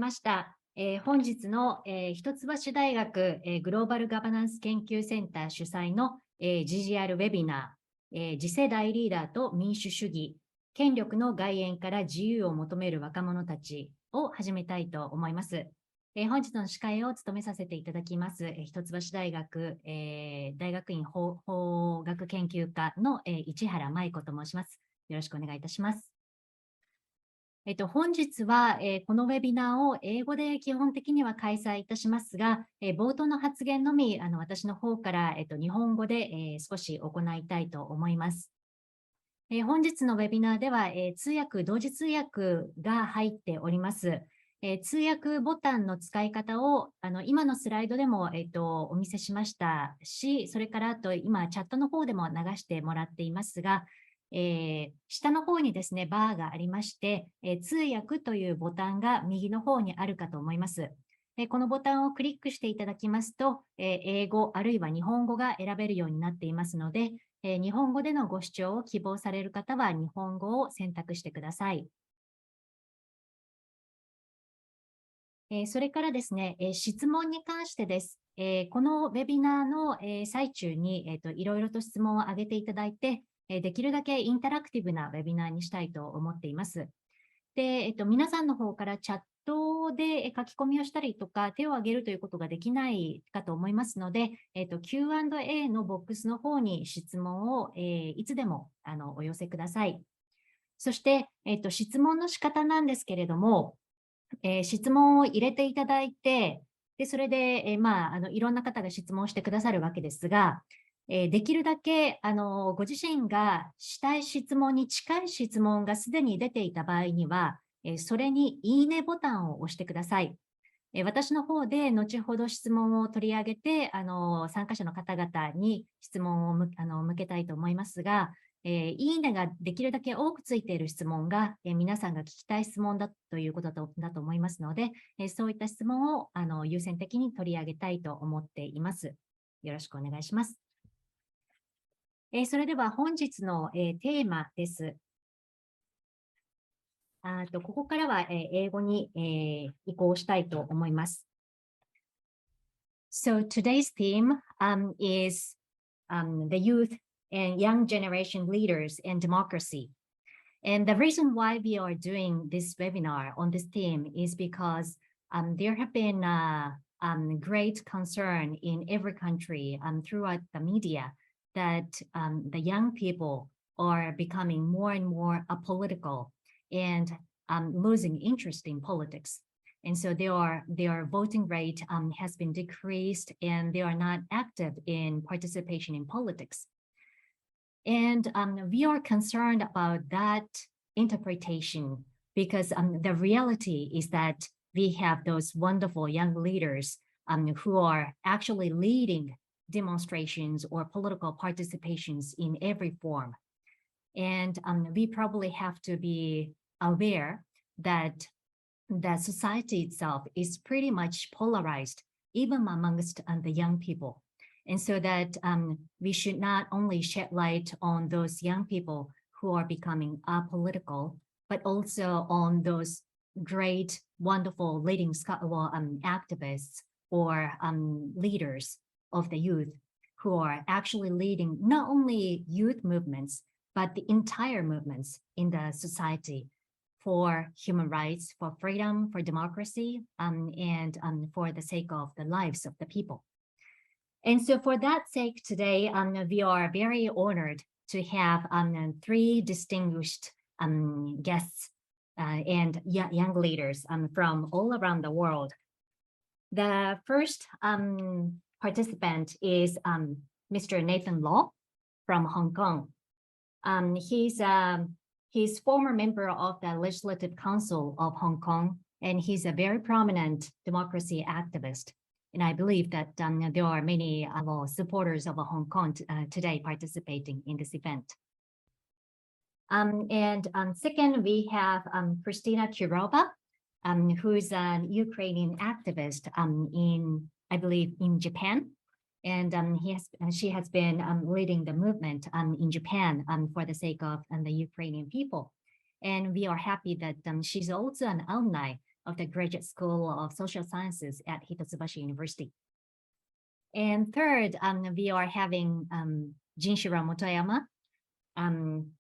ました。本日の、一橋大学、グローバルガバナンス研究センター主催の、Ggrウェビナー、次世代リーダーと民主主義、権力の外縁から自由を求める若者たちを始めたいと思います。本日の司会を務めさせていただきます、一橋大学、大学院法学研究科の、市原麻衣子と申します。よろしくお願いいたします。本日は、このウェビナーを英語で基本的には開催いたしますが、冒頭の発言のみ私の方から、日本語で、少し行いたいと思います。本日のウェビナーでは、同時通訳が入っております。通訳ボタンの使い方を今のスライドでも、お見せしましたし、それからあと今チャットの方でも流してもらっていますが、下の方にですね、バーがありまして、通訳というボタンが右の方にあるかと思います。このボタンをクリックしていただきますと、英語あるいは日本語が選べるようになっていますので、日本語でのご視聴を希望される方は日本語を選択してください。それからですね、質問に関してです。このウェビナーの最中にいろいろと質問を挙げていただいて、できるだけインタラクティブなウェビナーにしたいと思っています。で、皆さんの方からチャットで書き込みをしたりとか、手を挙げるということができないかと思いますので、Q&A のボックスの方に質問を、いつでもお寄せください。そして、質問の仕方なんですけれども、質問を入れていただいて、でそれで、いろんな方が質問してくださるわけですが、できるだけご自身がしたい質問に近い質問がすでに出ていた場合には、それにいいねボタンを押してください。私の方で後ほど質問を取り上げて、参加者の方々に質問を向けたいと思いますが、いいねができるだけ多くついている質問が、皆さんが聞きたい質問だということだと思いますので、そういった質問を優先的に取り上げたいと思っています。よろしくお願いします。それでは本日の、テーマです。ここからは、英語に、移行したいと思います。So today's theme is the youth and young generation leaders and democracy. And the reason why we are doing this webinar on this theme is because there have been great concern in every country throughout the media that the young people are becoming more and more apolitical and losing interest in politics. And so their voting rate has been decreased and they are not active in participation in politics. And we are concerned about that interpretation because the reality is that we have those wonderful young leaders who are actually leading demonstrations or political participations in every form. And we probably have to be aware that the society itself is pretty much polarized, even amongst the young people. And so that we should not only shed light on those young people who are becoming apolitical, but also on those great, wonderful leading activists or leaders of the youth who are actually leading not only youth movements, but the entire movements in the society for human rights, for freedom, for democracy, and for the sake of the lives of the people. And so for that sake, today, we are very honored to have three distinguished guests and young leaders from all around the world. The first participant is Mr. Nathan Law from Hong Kong. He's former member of the Legislative Council of Hong Kong, and he's a very prominent democracy activist. And I believe that there are many supporters of Hong Kong today participating in this event. And second, we have Kristina KIROVA, who is a Ukrainian activist I believe, in Japan. And she has been leading the movement in Japan for the sake of the Ukrainian people. And we are happy that she's also an alumni of the Graduate School of Social Sciences at Hitotsubashi University. And third, we are having Jinshiro Motoyama,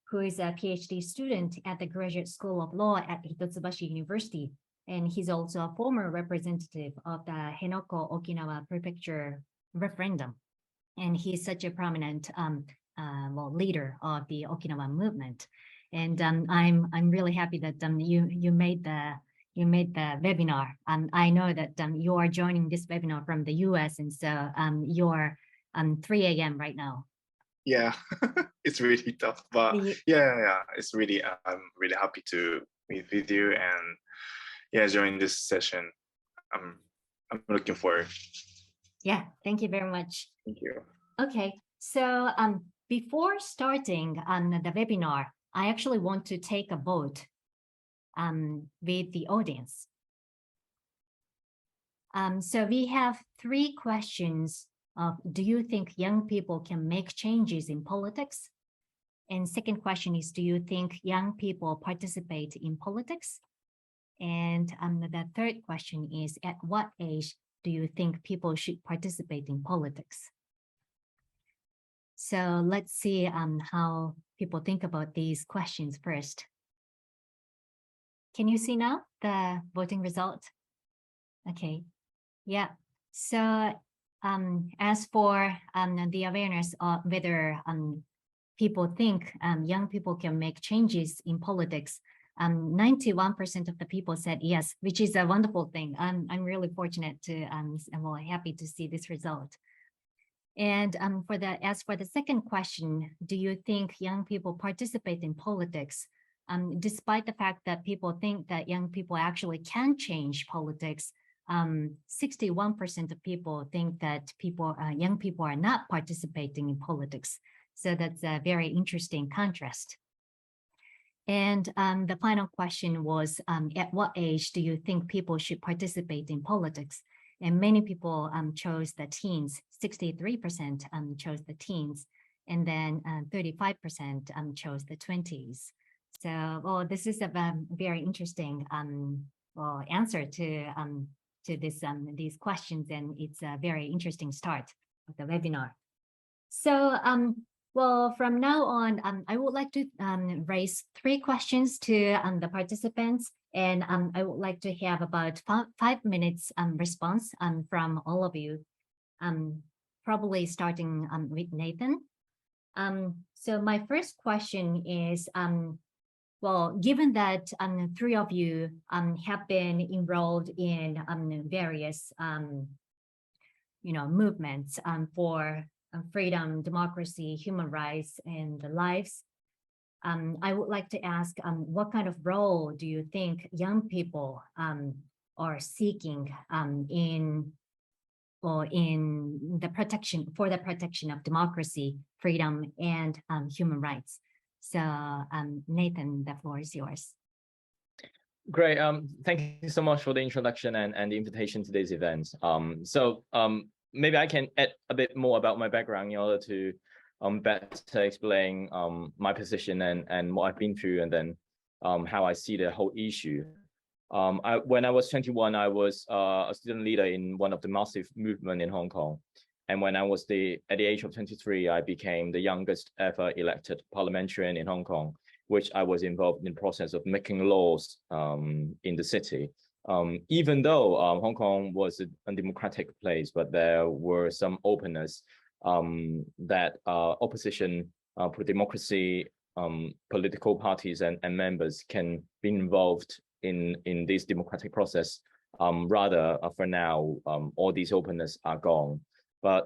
who is a PhD student at the Graduate School of Law at Hitotsubashi University. And he's also a former representative of the Henoko Okinawa Prefecture referendum. And he's such a prominent leader of the Okinawa movement. And I'm really happy that you made the webinar. I know that you are joining this webinar from the US, and so you're 3 a.m. right now. Yeah, it's really tough, but yeah, it's really, I'm really happy to meet with you and join this session. I'm looking forward. Yeah, thank you very much. Thank you. Okay, so before starting the webinar, I actually want to take a vote with the audience. So we have 3 questions of, do you think young people can make changes in politics? And second question is, do you think young people participate in politics? And the third question is, at what age do you think people should participate in politics? So let's see how people think about these questions first. Can you see now the voting result? Okay, yeah. So as for the awareness of whether people think young people can make changes in politics, 91% of the people said yes, which is a wonderful thing. I'm really fortunate to, happy to see this result. And as for the second question, do you think young people participate in politics? Despite the fact that people think that young people actually can change politics, 61% of people think that young people are not participating in politics. So that's a very interesting contrast. And the final question was, at what age do you think people should participate in politics? And many people chose the teens. 63% chose the teens, and then 35% chose the 20s. So, well, this is a very interesting answer to these questions, and it's a very interesting start of the webinar. So, well, from now on, I would like to raise 3 questions to the participants, and I would like to have about 5 minutes response from all of you, probably starting with Nathan. So my first question is, well, given that 3 of you have been enrolled in various, movements for freedom, democracy, human rights, and the lives, I would like to ask, what kind of role do you think young people are seeking in the protection of democracy, freedom, and human rights? So Nathan, the floor is yours. Great. Thank you so much for the introduction and the invitation to today's event. Maybe I can add a bit more about my background in order to better explain my position and what I've been through, and then how I see the whole issue. When I was 21, I was a student leader in one of the massive movements in Hong Kong. And when I was at the age of 23, I became the youngest ever elected parliamentarian in Hong Kong, which I was involved in the process of making laws in the city. Even though Hong Kong was a democratic place, but there were some openness that opposition pro-democracy political parties and members can be involved in this democratic process. Rather, for now, all these openness are gone. But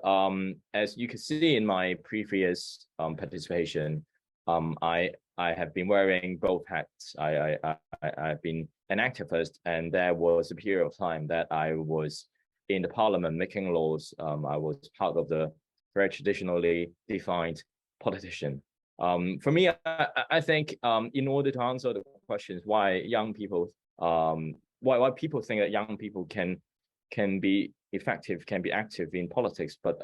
as you can see in my previous participation, I have been wearing both hats. I've been an activist, and there was a period of time that I was in the parliament making laws. I was part of the very traditionally defined politician. For me, I think in order to answer the questions why young people, why people think that young people can be effective, can be active in politics, but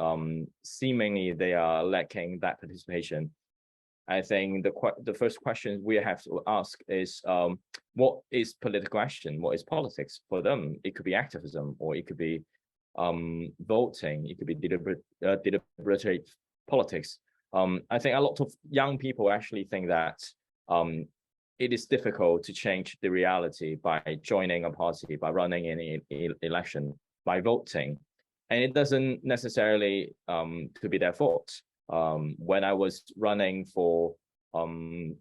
seemingly they are lacking that participation. I think the first question we have to ask is, what is political action? What is politics for them? It could be activism, or it could be voting. It could be deliberative politics. I think a lot of young people actually think that it is difficult to change the reality by joining a party, by running in an election, by voting, and it doesn't necessarily to be their fault. When I was running for the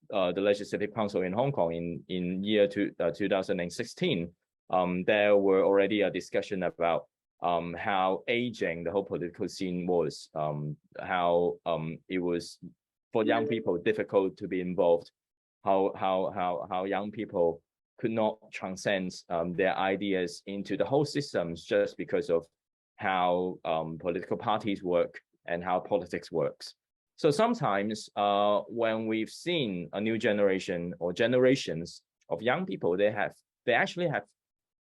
Legislative Council in Hong Kong in year 2016, there were already a discussion about how aging the whole political scene was, how it was for young people difficult to be involved, how young people could not transcend their ideas into the whole systems just because of how political parties work and how politics works. So sometimes when we've seen a new generation or generations of young people, they actually have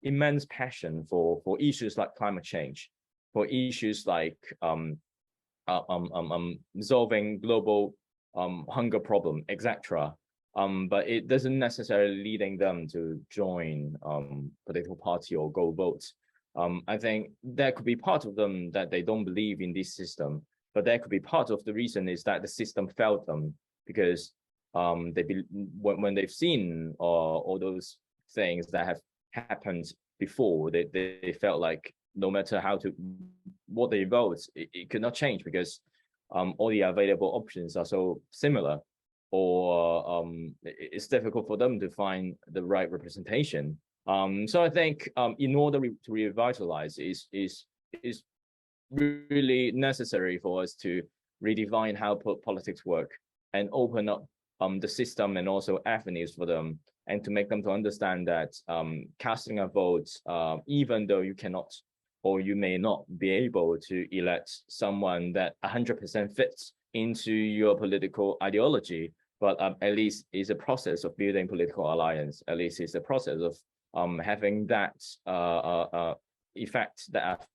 immense passion for issues like climate change, for issues like solving global hunger problem, etc. But it doesn't necessarily leading them to join political party or go vote. I think there could be part of them that they don't believe in this system, but there could be part of the reason is that the system failed them because when they've seen all those things that have happened before, they felt like no matter what they vote, it could not change because all the available options are so similar, or it's difficult for them to find the right representation. So I think in order to revitalize is really necessary for us to redefine how politics work and open up the system and also avenues for them, and to make them to understand that casting a vote, even though you cannot or you may not be able to elect someone that 100% fits into your political ideology, but at least is a process of building political alliance. At least it's a process of having that effect that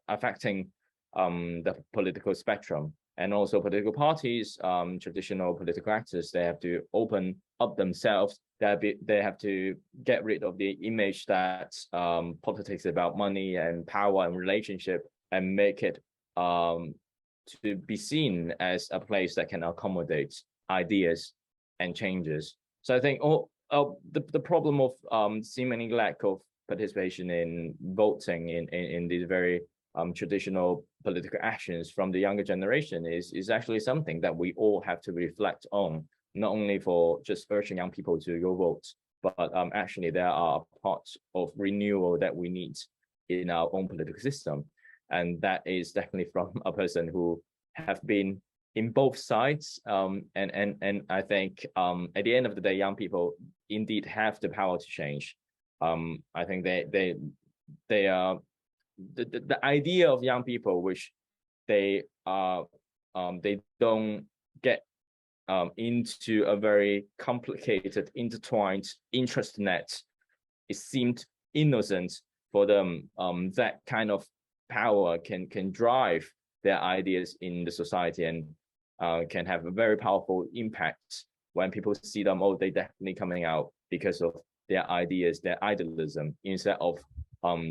affecting the political spectrum. And also political parties, traditional political actors, they have to open up themselves. They have to get rid of the image that politics is about money and power and relationship, and make it to be seen as a place that can accommodate ideas and changes. So I think the problem of seemingly lack of participation in voting in these very traditional political actions from the younger generation is actually something that we all have to reflect on, not only for just urging young people to go vote, but actually there are parts of renewal that we need in our own political system. And that is definitely from a person who have been in both sides. And I think at the end of the day, young people indeed have the power to change. I think they are the idea of young people, which they don't get into a very complicated, intertwined interest net. It seemed innocent for them. That kind of power can drive their ideas in the society and can have a very powerful impact when people see them. Oh, they're definitely coming out because of their ideas, their idealism, instead of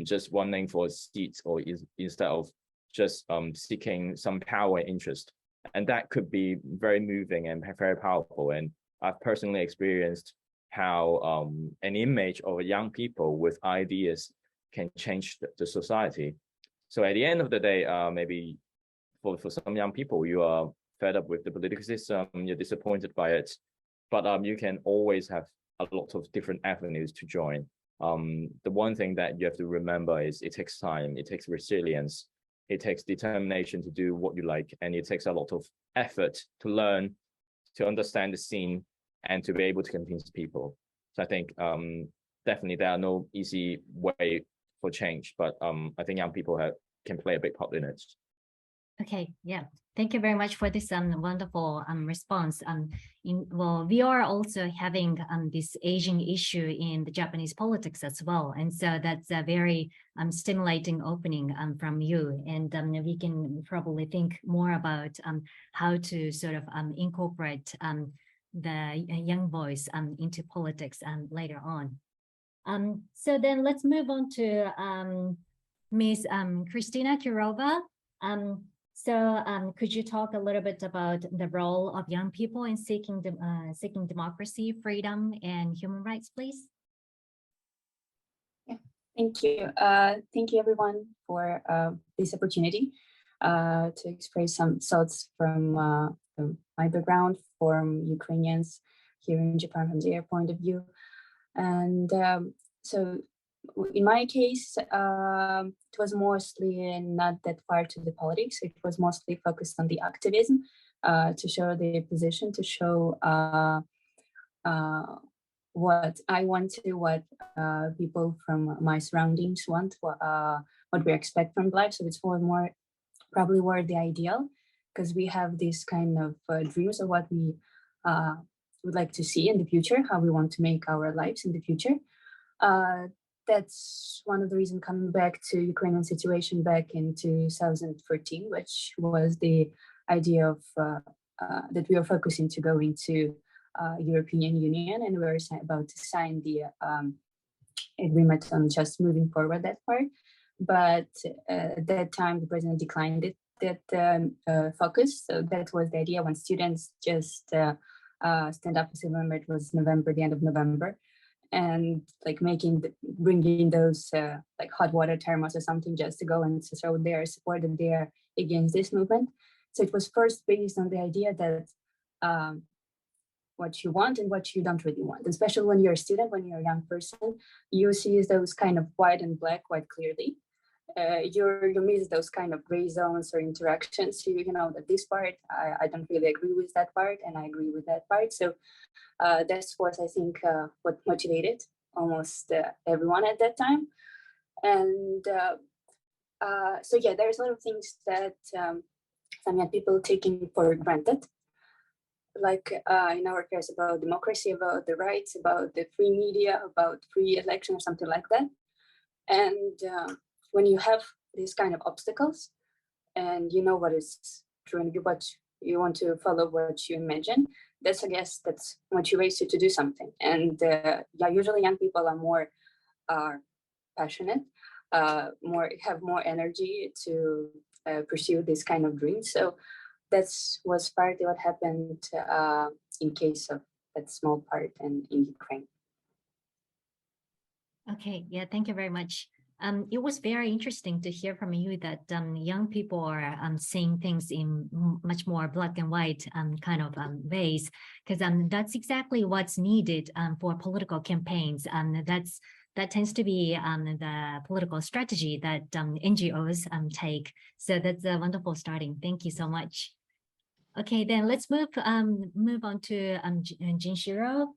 just running for seats, or instead of just seeking some power and interest. And that could be very moving and very powerful. And I've personally experienced how an image of young people with ideas can change the society. So at the end of the day, maybe for some young people, you are fed up with the political system, you're disappointed by it, but you can always have a lot of different avenues to join. The one thing that you have to remember is it takes time, it takes resilience, it takes determination to do what you like, and it takes a lot of effort to learn, to understand the scene, and to be able to convince people. So I think definitely there are no easy way for change, but I think young people can play a big part in it. Okay, yeah. Thank you very much for this wonderful response. Well, we are also having this aging issue in the Japanese politics as well, and so that's a very stimulating opening from you. And we can probably think more about how to sort of incorporate the young voice into politics later on. So then let's move on to Ms. Kristina KIROVA. So could you talk a little bit about the role of young people in seeking democracy, freedom, and human rights, please? Yeah, thank you. Thank you, everyone, for this opportunity to express some thoughts from my background, from Ukrainians here in Japan, from their point of view. And so in my case, it was mostly not that far to the politics. It was mostly focused on the activism, to show the position, to show what I want to, what people from my surroundings want, what we expect from life. So it's more probably more the ideal, because we have this kind of dreams of what we would like to see in the future, how we want to make our lives in the future. That's one of the reasons coming back to Ukrainian situation back in 2014, which was the idea of that we are focusing to go into European Union, and we're about to sign the agreement on just moving forward that part. But at that time, the president declined it, that focus. So that was the idea when students just stand up as November. It was November, the end of November. And like bringing those like hot water thermos or something just to go and to show their support that they're against this movement. So it was first based on the idea that what you want and what you don't really want, especially when you're a student, when you're a young person, you see those kind of white and black quite clearly. You miss those kind of gray zones or interactions. You know that this part, I don't really agree with that part, and I agree with that part. So that was, I think, what motivated almost everyone at that time. And so yeah, there's a lot of things that some young people taking for granted, like in our case about democracy, about the rights, about the free media, about free election or something like that. And when you have these kind of obstacles and you know what is true and what you want to follow, what you imagine, that's, I guess, that's motivates you to do something. And yeah, usually young people are more passionate, have more energy to pursue this kind of dreams. So that was partly what happened in case of that small part in Ukraine. Okay, yeah, thank you very much. It was very interesting to hear from you that young people are seeing things in much more black and white kind of ways, because that's exactly what's needed for political campaigns. That tends to be the political strategy that NGOs take. So that's a wonderful starting. Thank you so much. Okay, then let's move on to Jinshiro.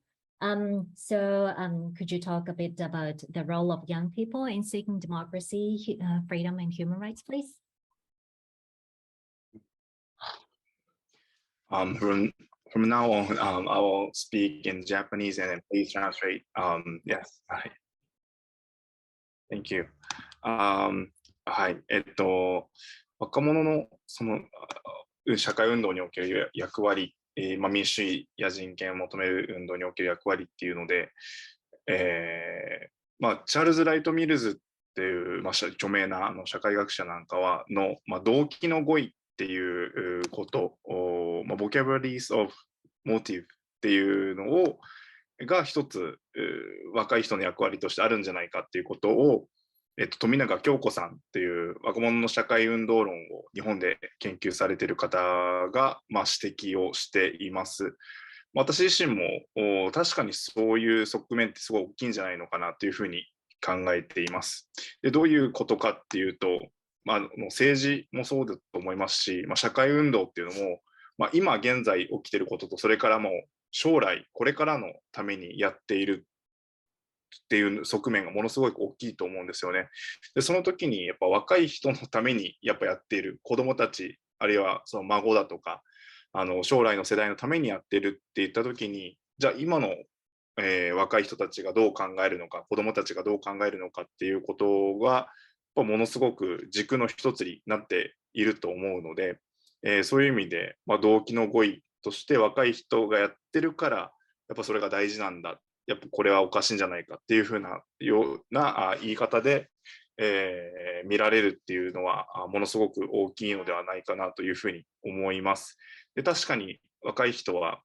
So could you talk a bit about the role of young people in seeking democracy, freedom, and human rights, please? From now on, I will speak in Japanese and then please translate. Yes. Thank you. はい。若者のその社会運動における役割、民主主義や人権を求める運動における役割っていうので、チャールズ・ライト・ミルズっていう、著名な社会学者なんかはの、動機の語彙っていうことを、vocabularies of motive っていうのが一つ若い人の役割としてあるんじゃないかっていうことを、富永京子さんっていう若者の社会運動論を日本で研究されている方が、指摘をしています。私自身も確かにそういう側面ってすごい大きいんじゃないのかなというふうに考えています。で、どういうことかっていうと、政治もそうだと思いますし、社会運動っていうのも、今現在起きていることと、それからも将来これからのためにやっているっていう側面がものすごい大きいと思うんですよね。で、その時にやっぱ若い人のためにやっぱやっている子どもたちあるいはその孫だとか、将来の世代のためにやってるって言った時に、じゃあ今の、若い人たちがどう考えるのか、子どもたちがどう考えるのかっていうことが、ものすごく軸の一つになっていると思うので、そういう意味で、動機の語彙として若い人がやってるから、やっぱそれが大事なんだ、やっぱこれはおかしいんじゃないかっていうふうな言い方で、見られるっていうのはものすごく大きいのではないかなというふうに思います。で、確かに若い人は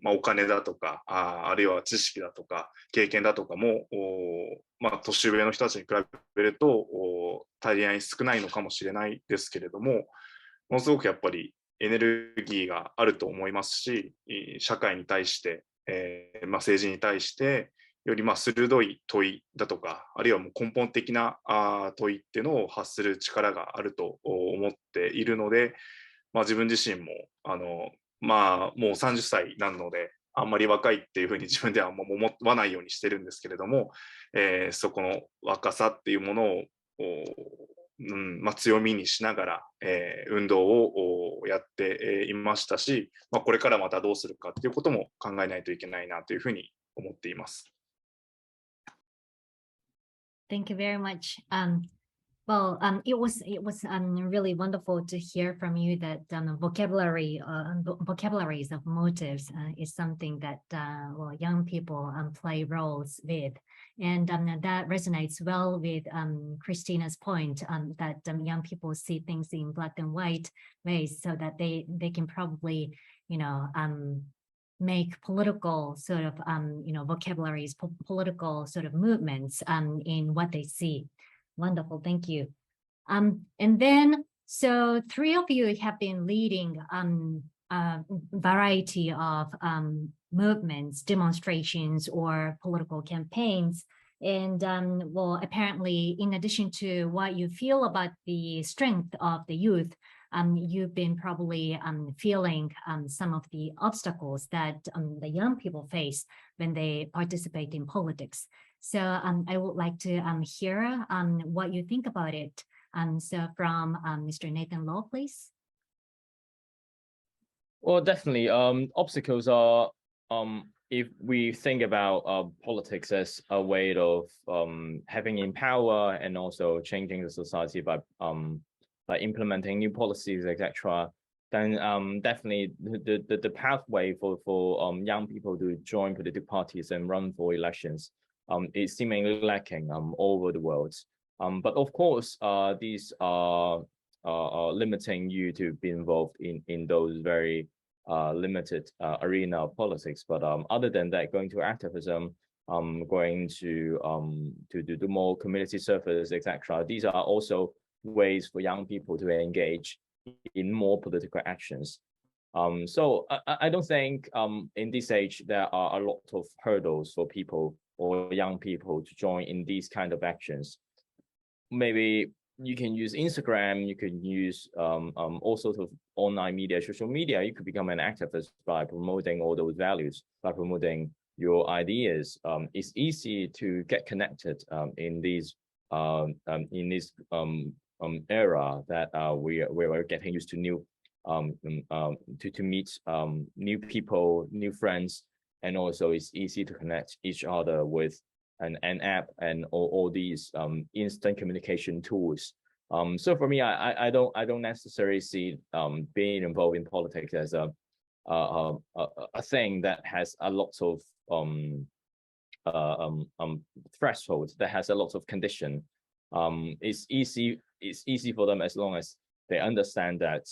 お金だとかあるいは知識だとか経験だとかも年上の人たちに比べると足りない少ないのかもしれないですけれども、ものすごくやっぱりエネルギーがあると思いますし、社会に対して、政治に対してより鋭い問いだとか、あるいはもう根本的な問いっていうのを発する力があると思っているので、自分自身ももう30歳なので、あんまり若いっていうふうに自分では思わないようにしてるんですけれども、そこの若さっていうものを強みにしながら、運動をやっていましたし、これからまたどうするかっていうことも考えないといけないなというふうに思っています。Thank you very much. Well, it was really wonderful to hear from you that vocabularies of motives is something that young people play roles with, and that resonates well with Kristina's point that young people see things in black and white ways, so that they can probably make political sort of vocabularies, political sort of movements in what they see. Wonderful, thank you. And then, so three of you have been leading a variety of movements, demonstrations, or political campaigns. And well, apparently, in addition to what you feel about the strength of the youth, you've been probably feeling some of the obstacles that the young people face when they participate in politics. So I would like to hear what you think about it. So from Mr. Nathan Law, please. Well, definitely. Obstacles are, if we think about politics as a way of having in power and also changing the society by implementing new policies, etc., then definitely the pathway for young people to join political parties and run for elections is seemingly lacking all over the world. But of course, these are limiting you to be involved in those very limited arena of politics. But other than that, going to activism, going to do more community service, etc. These are also ways for young people to engage in more political actions. So I don't think in this age there are a lot of hurdles for people or young people to join in these kind of actions. Maybe you can use Instagram, you can use all sorts of online media, social media. You could become an activist by promoting all those values, by promoting your ideas. It's easy to get connected in this era that we're getting used to new to meet new people, new friends, and also it's easy to connect each other with an app and all these instant communication tools. So for me, I don't necessarily see being involved in politics as a thing that has a lot of thresholds, that has a lot of condition. It's easy for them as long as they understand that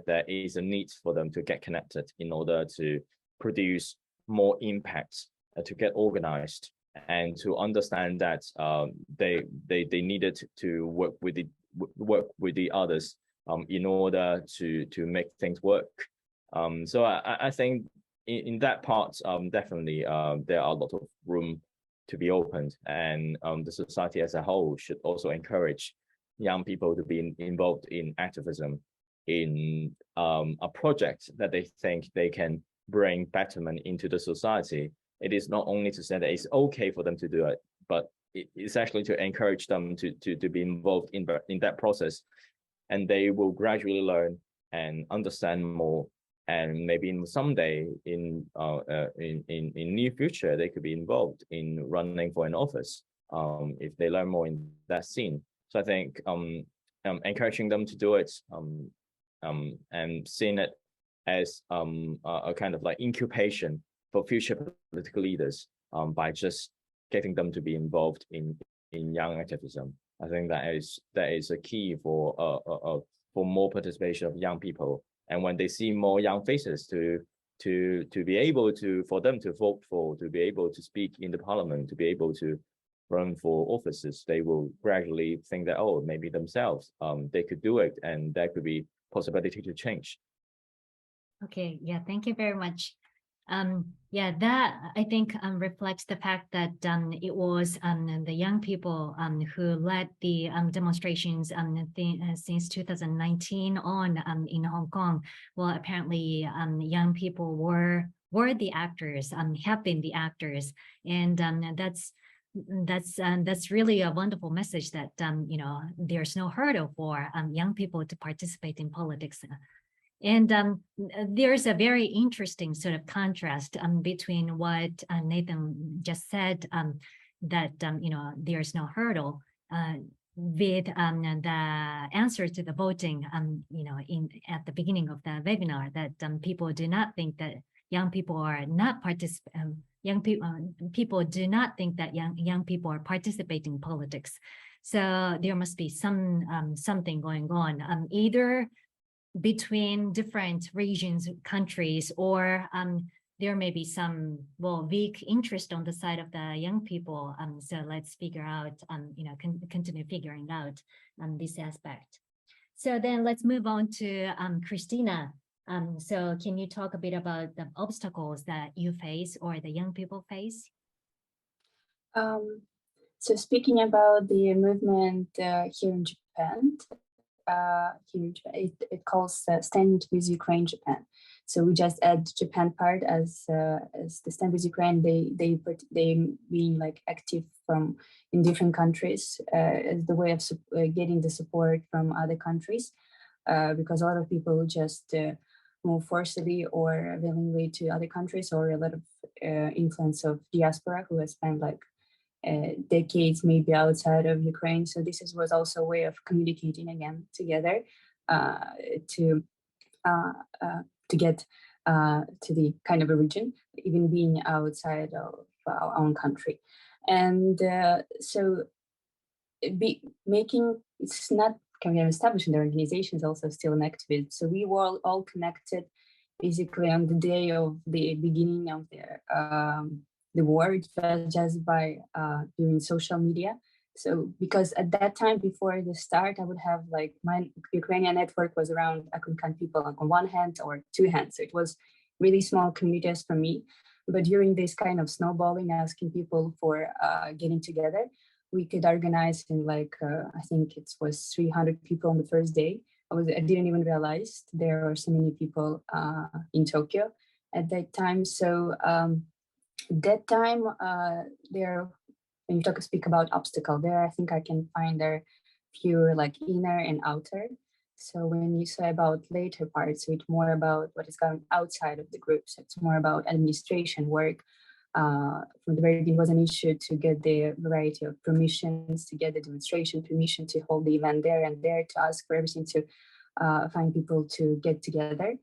there is a need for them to get connected in order to produce more impact, to get organized, and to understand that they needed to work with the others in order to make things work. So I think in that part, definitely there are a lot of room to be opened, and the society as a whole should also encourage young people to be involved in activism, in a project that they think they can bring betterment into the society. It is not only to say that it's okay for them to do it, but it's actually to encourage them to be involved in that process and they will gradually learn and understand more. And maybe someday in near future, they could be involved in running for an office if they learn more in that scene. So I think encouraging them to do it and seeing it as a kind of like incubation for future political leaders by just getting them to be involved in young activism. I think that is a key for more participation of young people. And when they see more young faces to be able to, for them to vote for, to be able to speak in the parliament, to be able to run for offices, they will gradually think that, oh, maybe themselves, they could do it, and there could be possibility to change. Okay, yeah, thank you very much. Yeah, that I think reflects the fact that it was the young people who led the demonstrations since 2019 on in Hong Kong. Well, apparently young people were the actors, have been the actors, and that's really a wonderful message that you know, there's no hurdle for young people to participate in politics. And there's a very interesting sort of contrast between what Nathan just said, that you know, there's no hurdle, with the answer to the voting, you know, at the beginning of the webinar, that people do not think that young people are not participating. People do not think that young people are participating in politics. So there must be something going on, either between different regions, countries, or there may be some, well, weak interest on the side of the young people. So let's figure out, you know, continue figuring out this aspect. So then let's move on to Kristina. So can you talk a bit about the obstacles that you face or the young people face? So speaking about the movement here in Japan, it calls Stand with Ukraine Japan. So we just add Japan part as the Stand with Ukraine. They being like active in different countries as the way of getting the support from other countries, because a lot of people just move forcibly or willingly to other countries, or a lot of influence of diaspora who has spent like decades maybe outside of Ukraine. So this was also a way of communicating again together to get to the kind of a region, even being outside of our own country. And so it's not kind of establishing the organization is also still an activist. So we were all connected basically on the day of the beginning of the war, just by doing social media. So because at that time, before the start, I would have like my Ukrainian network was around, I could count people like on one hand or two hands. So it was really small communities for me. But during this kind of snowballing, asking people for getting together, we could organize in like, I think it was 300 people on the first day. I didn't even realize there were so many people in Tokyo at that time. So that time when you speak about obstacle there, I think I can find there few like inner and outer. So when you say about later parts, it's more about what is going outside of the groups. It's more about administration work. From the very beginning, was an issue to get the variety of permissions, to get the demonstration permission to hold the event there and there, to ask for everything, to find people to get together.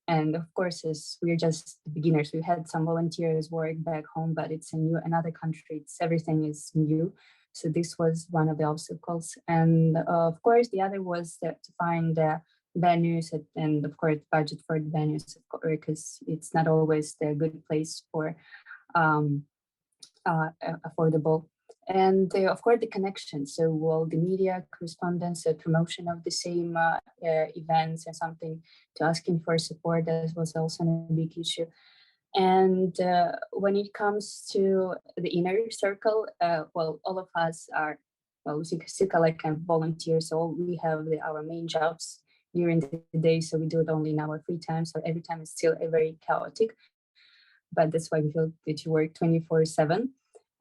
And of course, as we're just beginners, we had some volunteers work back home, but it's another country. Everything is new. So this was one of the obstacles. And of course, the other was to find venues and of course, budget for the venues, because it's not always the good place for affordable. And of course, the connection. So all the media correspondence, the promotion of the same events and something to asking for support, that was also a big issue. And when it comes to the inner circle, well, all of us are, well, we like volunteers, so we have our main jobs during the day, so we do it only in our free time. So every time is still very chaotic, but that's why we feel that you work 24/7.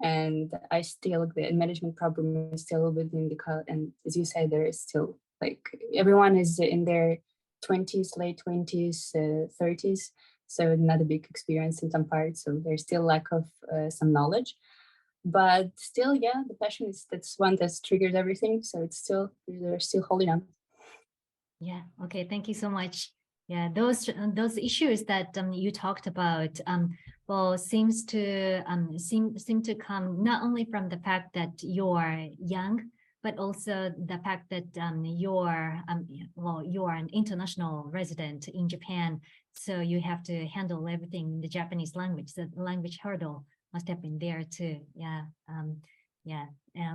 And the management problem is still within and as you say, there is still like everyone is in their 20s, late 20s, 30s. So not a big experience in some parts. So there's still lack of some knowledge. But still, yeah, the passion that's one that's triggered everything. So they're still holding on. Yeah. Okay. Thank you so much. Yeah, those issues that you talked about, well, seem to come not only from the fact that you're young, but also the fact that you're an international resident in Japan, so you have to handle everything in the Japanese language. The language hurdle must have been there too. Yeah.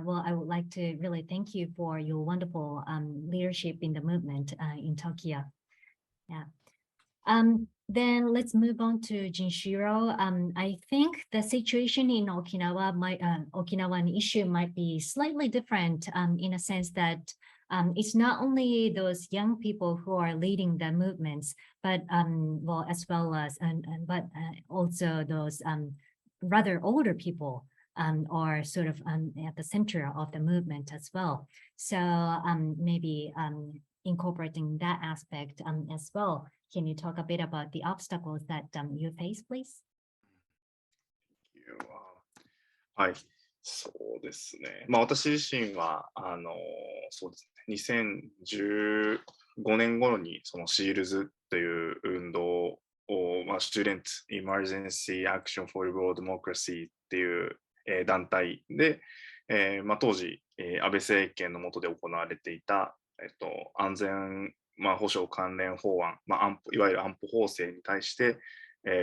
Well, I would like to really thank you for your wonderful leadership in the movement in Tokyo. Yeah. Then let's move on to Jinshiro. I think the situation in Okinawa, Okinawan issue might be slightly different in a sense that it's not only those young people who are leading the movements, but also those rather older people are sort of at the center of the movement as well. So maybe incorporating that aspect as well. Can you talk a bit about the obstacles that you face, please? はい、そうですね。まあ私自身はそうですね。2015年頃にそのシールズという運動をStudent Emergency Action for World Democracyっていう団体で、当時安倍政権の下で行われていた安全保障関連法案、いわゆる安保法制に対して、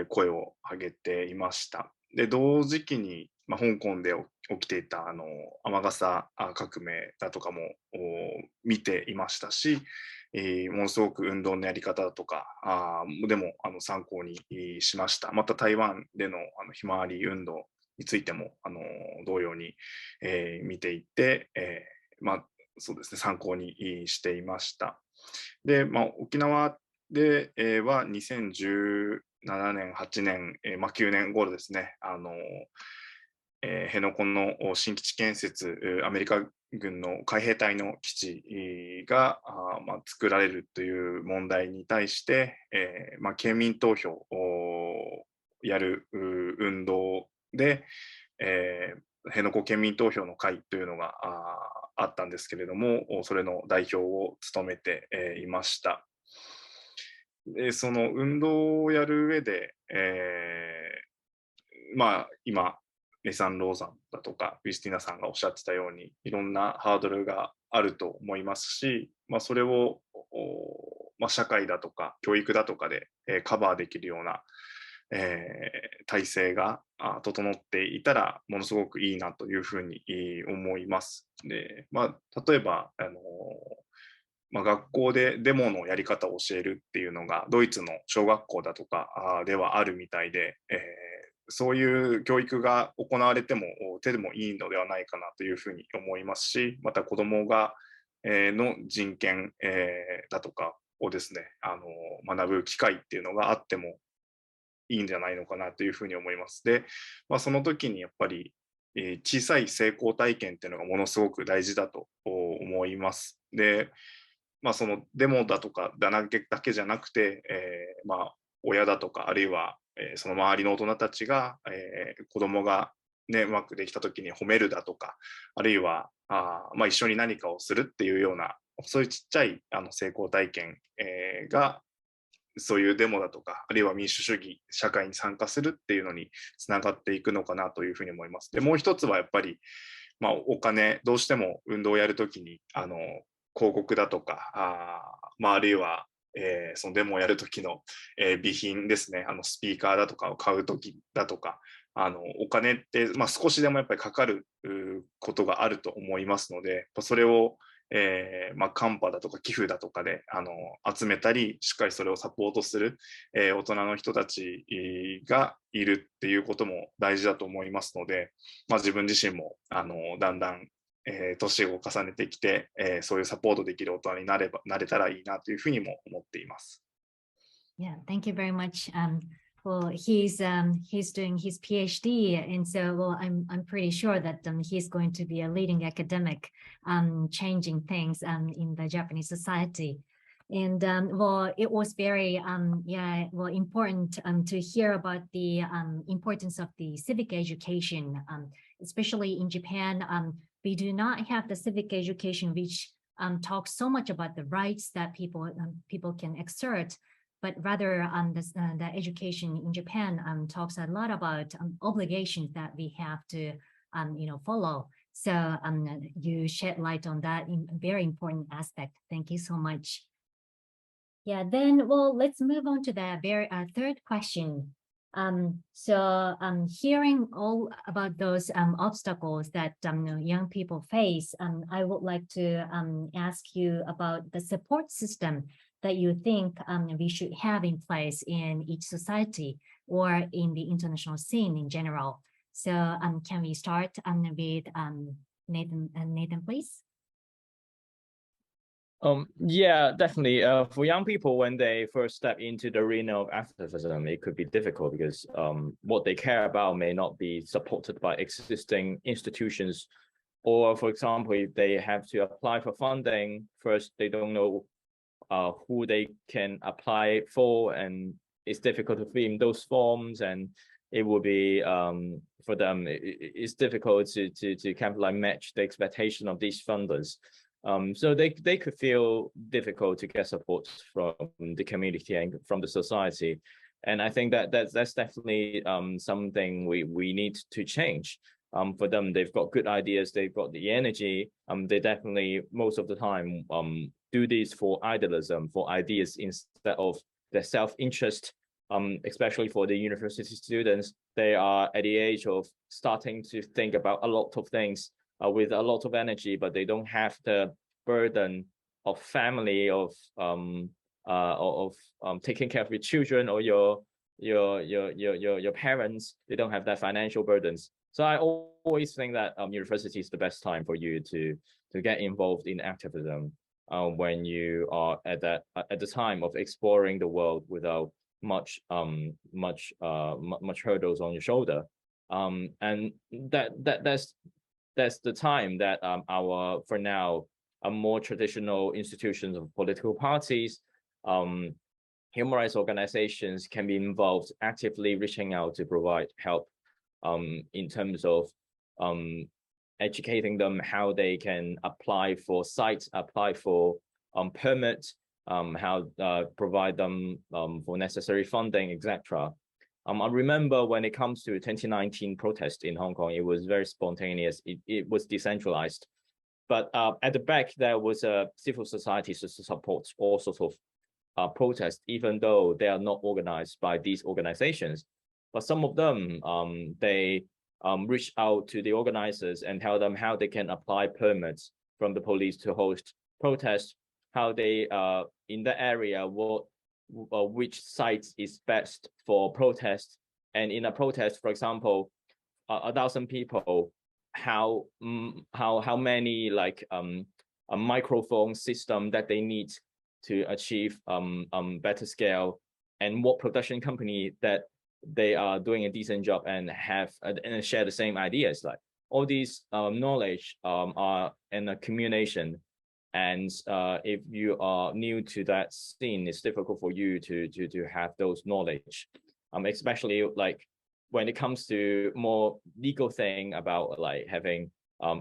声を上げていました。で、同時期に、香港で起きていた雨傘革命だとかも見ていましたし、ものすごく運動のやり方だとかでも参考にしました。また台湾でのひまわり運動についても同様に、見ていて、そうですね、参考にしていました。で、沖縄では2017年、8年、9年頃ですね、辺野古の新基地建設、アメリカ軍の海兵隊の基地が作られるという問題に対して、県民投票をやる運動で、辺野古県民投票の会というのがあったんですけれども、それの代表を務めていました。で、その運動をやる上で、今レサン・ローザンだとかクリスティーナさんがおっしゃってたようにいろんなハードルがあると思いますし、それを社会だとか教育だとかでカバーできるような体制が整っていたらものすごくいいなというふうに思います。で、例えば学校でデモのやり方を教えるっていうのがドイツの小学校だとかではあるみたいで、そういう教育が行われても手でもいいのではないかなというふうに思いますし、また子どもがの人権だとかをですね学ぶ機会っていうのがあってもいいんじゃないのかなというふうに思います。で、その時にやっぱり小さい成功体験っていうのがものすごく大事だと思います。で、そのデモだとかだけじゃなくて、親だとかあるいはその周りの大人たちが子供がねうまくできた時に褒めるだとか、あるいは一緒に何かをするっていうようなそういうちっちゃい成功体験がそういうデモだとかあるいは民主主義社会に参加するっていうのにつながっていくのかなというふうに思います。で、もう一つはやっぱり、お金どうしても運動をやるときに広告だとかあるいはそのデモをやるときの備品ですね、スピーカーだとかを買うときだとかお金って、少しでもやっぱりかかることがあると思いますので、それをカンパだとか寄付だとかで集めたりしっかりそれをサポートする、大人の人たちがいるっていうことも大事だと思いますので、自分自身もだんだん年を重ねてきて、そういうサポートできる大人になれたらいいなというふうにも思っています。Yeah, thank you very much. well, he's doing his PhD, and so well, I'm pretty sure that he's going to be a leading academic, changing things in the Japanese society. And well, it was very important to hear about the importance of the civic education, especially in Japan. We do not have the civic education which talks so much about the rights that people can exert, but rather the education in Japan talks a lot about obligations that we have to follow. So you shed light on that in a very important aspect. Thank you so much. Yeah, then well, let's move on to the very third question. Hearing all about those obstacles that young people face, I would like to ask you about the support system that you think we should have in place in each society or in the international scene in general. So can we start with Nathan, please? Yeah, definitely. For young people, when they first step into the arena of activism, it could be difficult because what they care about may not be supported by existing institutions. Or, for example, if they have to apply for funding, first, they don't know who they can apply for, and it's difficult to fill in those forms, and it will be for them it's difficult to kind of like match the expectation of these funders. So they could feel difficult to get support from the community and from the society, and I think that's definitely something we need to change. For them, they've got good ideas, they've got the energy. They definitely most of the time do this for idealism, for ideas instead of their self-interest. Especially for the university students, they are at the age of starting to think about a lot of things with a lot of energy, but they don't have the burden of family, of taking care of your children or your parents. They don't have that financial burdens. So I always think that university is the best time for you to get involved in activism when you are at the time of exploring the world without much hurdles on your shoulder. And that's the time that our, for now, more traditional institutions of political parties, human rights organizations can be involved, actively reaching out to provide help in terms of educating them how they can apply for sites, apply for permits, how provide them for necessary funding, etc. I remember when it comes to 2019 protest in Hong Kong, it was very spontaneous. It was decentralized. But at the back, there was a civil society to support all sorts of protests, even though they are not organized by these organizations. But some of them, they reach out to the organizers and tell them how they can apply permits from the police to host protests, how they, in the area, which sites is best for protest. And in a protest, for example, 1,000 people, how many like a microphone system that they need to achieve better scale, and what production company that they are doing a decent job and have and share the same ideas. Like all these knowledge are in a accumulation. And if you are new to that scene, it's difficult for you to have those knowledge, especially like when it comes to more legal thing about like having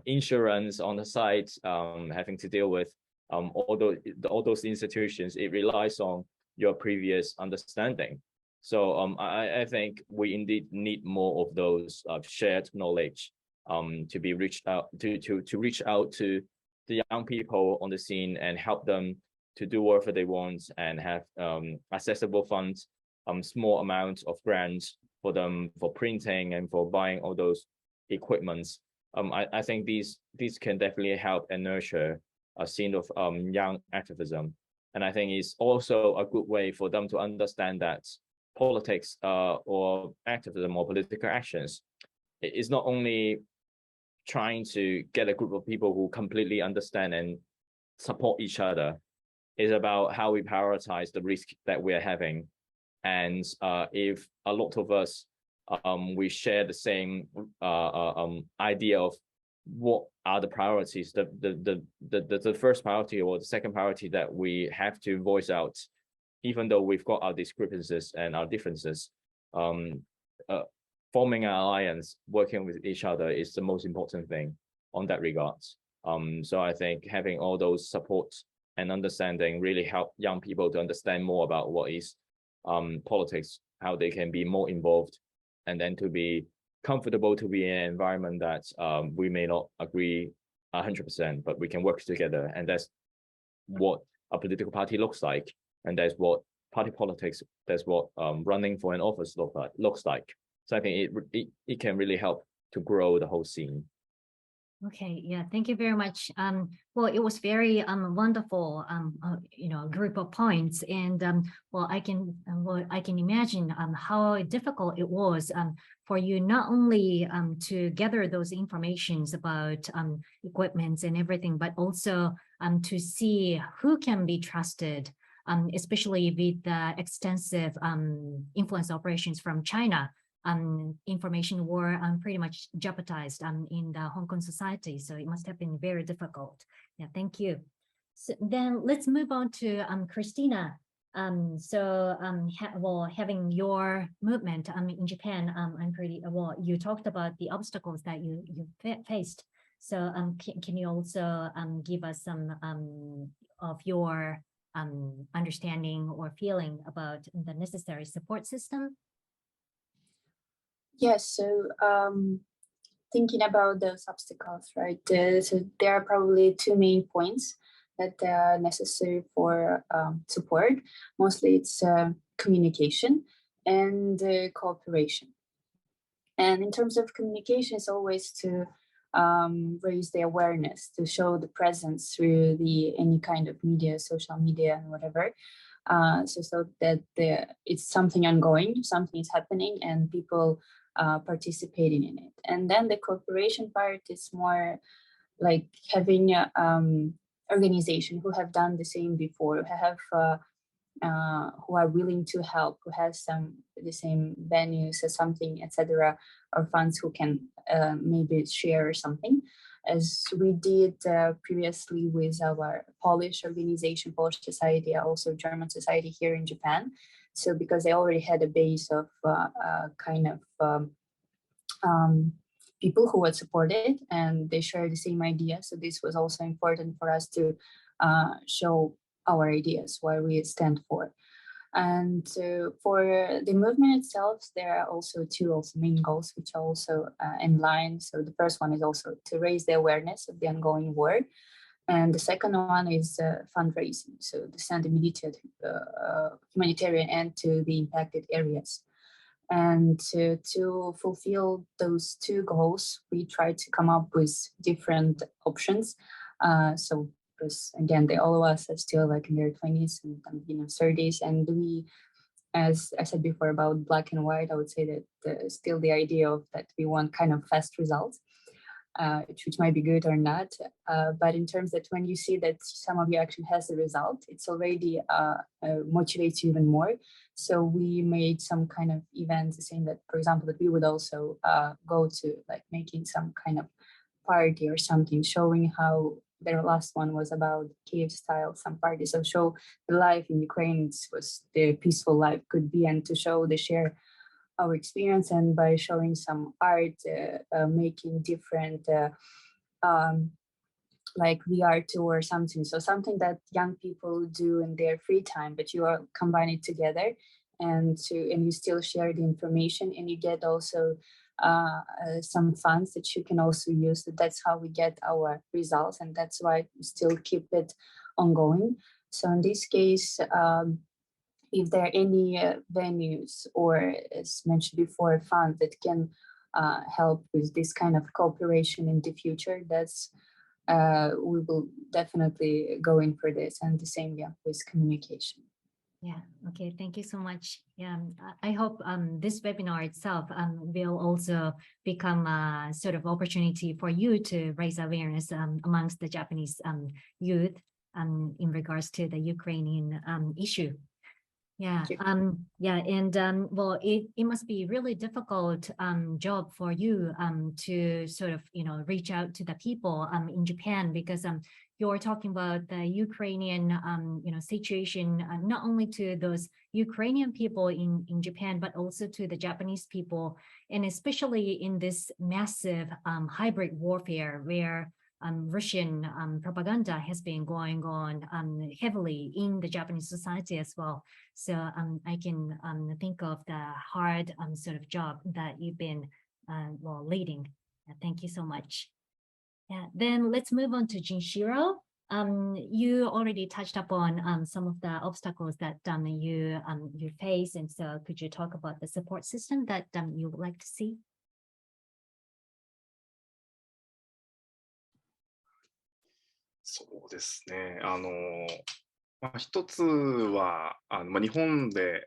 insurance on the site, having to deal with all those institutions. It relies on your previous understanding. So I think we indeed need more of those shared knowledge to be reached out to reach out to the young people on the scene and help them to do whatever they want and have accessible funds, small amounts of grants for them for printing and for buying all those equipments. I think these can definitely help and nurture a scene of young activism. And I think it's also a good way for them to understand that politics or activism or political actions is not only trying to get a group of people who completely understand and support each other. It's about how we prioritize the risk that we're having And if a lot of us we share the same idea of what are the priorities, the first priority or the second priority that we have to voice out, even though we've got our discrepancies and our differences, forming an alliance, working with each other is the most important thing on that regard. So I think having all those support and understanding really help young people to understand more about what is politics, how they can be more involved, and then to be comfortable to be in an environment that we may not agree 100%, but we can work together. And that's what a political party looks like. And that's what party politics, that's what running for an office looks like. So I think it can really help to grow the whole scene. Okay, yeah, thank you very much. Well, it was very wonderful, group of points, and well, I can imagine how difficult it was for you not only to gather those informations about equipments and everything, but also to see who can be trusted, especially with the extensive influence operations from China. Information were pretty much jeopardized in the Hong Kong society. So it must have been very difficult. Yeah, thank you. So then let's move on to Kristina. Having your movement in Japan, I'm pretty, well, you talked about the obstacles that you faced. So can you also give us some of your understanding or feeling about the necessary support system? Yes, so thinking about those obstacles, right? So there are probably two main points that are necessary for support. Mostly it's communication and cooperation. And in terms of communication, it's always to raise the awareness, to show the presence through any kind of media, social media and whatever. So that it's something ongoing, something is happening and people participating in it. And then the cooperation part is more like having organization who have done the same before, who are willing to help, who has the same venues or something, etc., or funds who can maybe share something, as we did previously with our Polish organization, Polish Society, also German Society here in Japan. So because they already had a base of people who would support it and they share the same idea. So this was also important for us to show our ideas, what we stand for. And for the movement itself, there are also two main goals, which are also in line. So the first one is also to raise the awareness of the ongoing war. And the second one is fundraising, so to send immediate humanitarian aid to the impacted areas. And to fulfill those two goals, we try to come up with different options. So because again, all of us are still like in their 20s and 30s, and we, as I said before about black and white, I would say that still the idea of that we want kind of fast results. Which might be good or not, but in terms that when you see that some of you actually has the result, it's already motivates you even more. So we made some kind of events saying that, for example, that we would also go to like making some kind of party or something, showing how their last one was about Kiev style, some party. So show the life in Ukraine was the peaceful life could be, and to show the share our experience, and by showing some art, making different like VR tour or something. So something that young people do in their free time, but you are combine it together and you still share the information, and you get also some funds that you can also use. That's how we get our results, and that's why we still keep it ongoing. So in this case, if there are any venues or, as mentioned before, funds that can help with this kind of cooperation in the future, that's we will definitely go in for this, and the same with communication. Yeah, okay, thank you so much. Yeah, I hope this webinar itself will also become a sort of opportunity for you to raise awareness amongst the Japanese youth in regards to the Ukrainian issue. Yeah, and well, it must be really difficult job for you to sort of reach out to the people in Japan, because you're talking about the Ukrainian situation, not only to those Ukrainian people in Japan, but also to the Japanese people, and especially in this massive hybrid warfare where Russian propaganda has been going on heavily in the Japanese society as well. So I can think of the hard sort of job that you've been leading. Thank you so much. Yeah, then let's move on to Jinshiro. You already touched upon some of the obstacles that you face, and so could you talk about the support system that you would like to see? そうですね。一つは日本で、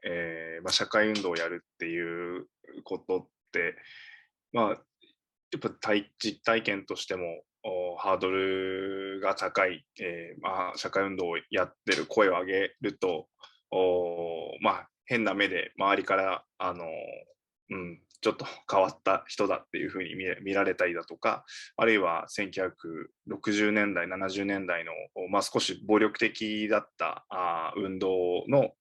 社会運動をやるっていうことって、やっぱ実体験としてもハードルが高い、社会運動をやってる声を上げると変な目で周りからちょっと変わった人だっていうふうに見られたりだとか、あるいは1960年代70年代の、少し暴力的だった運動の、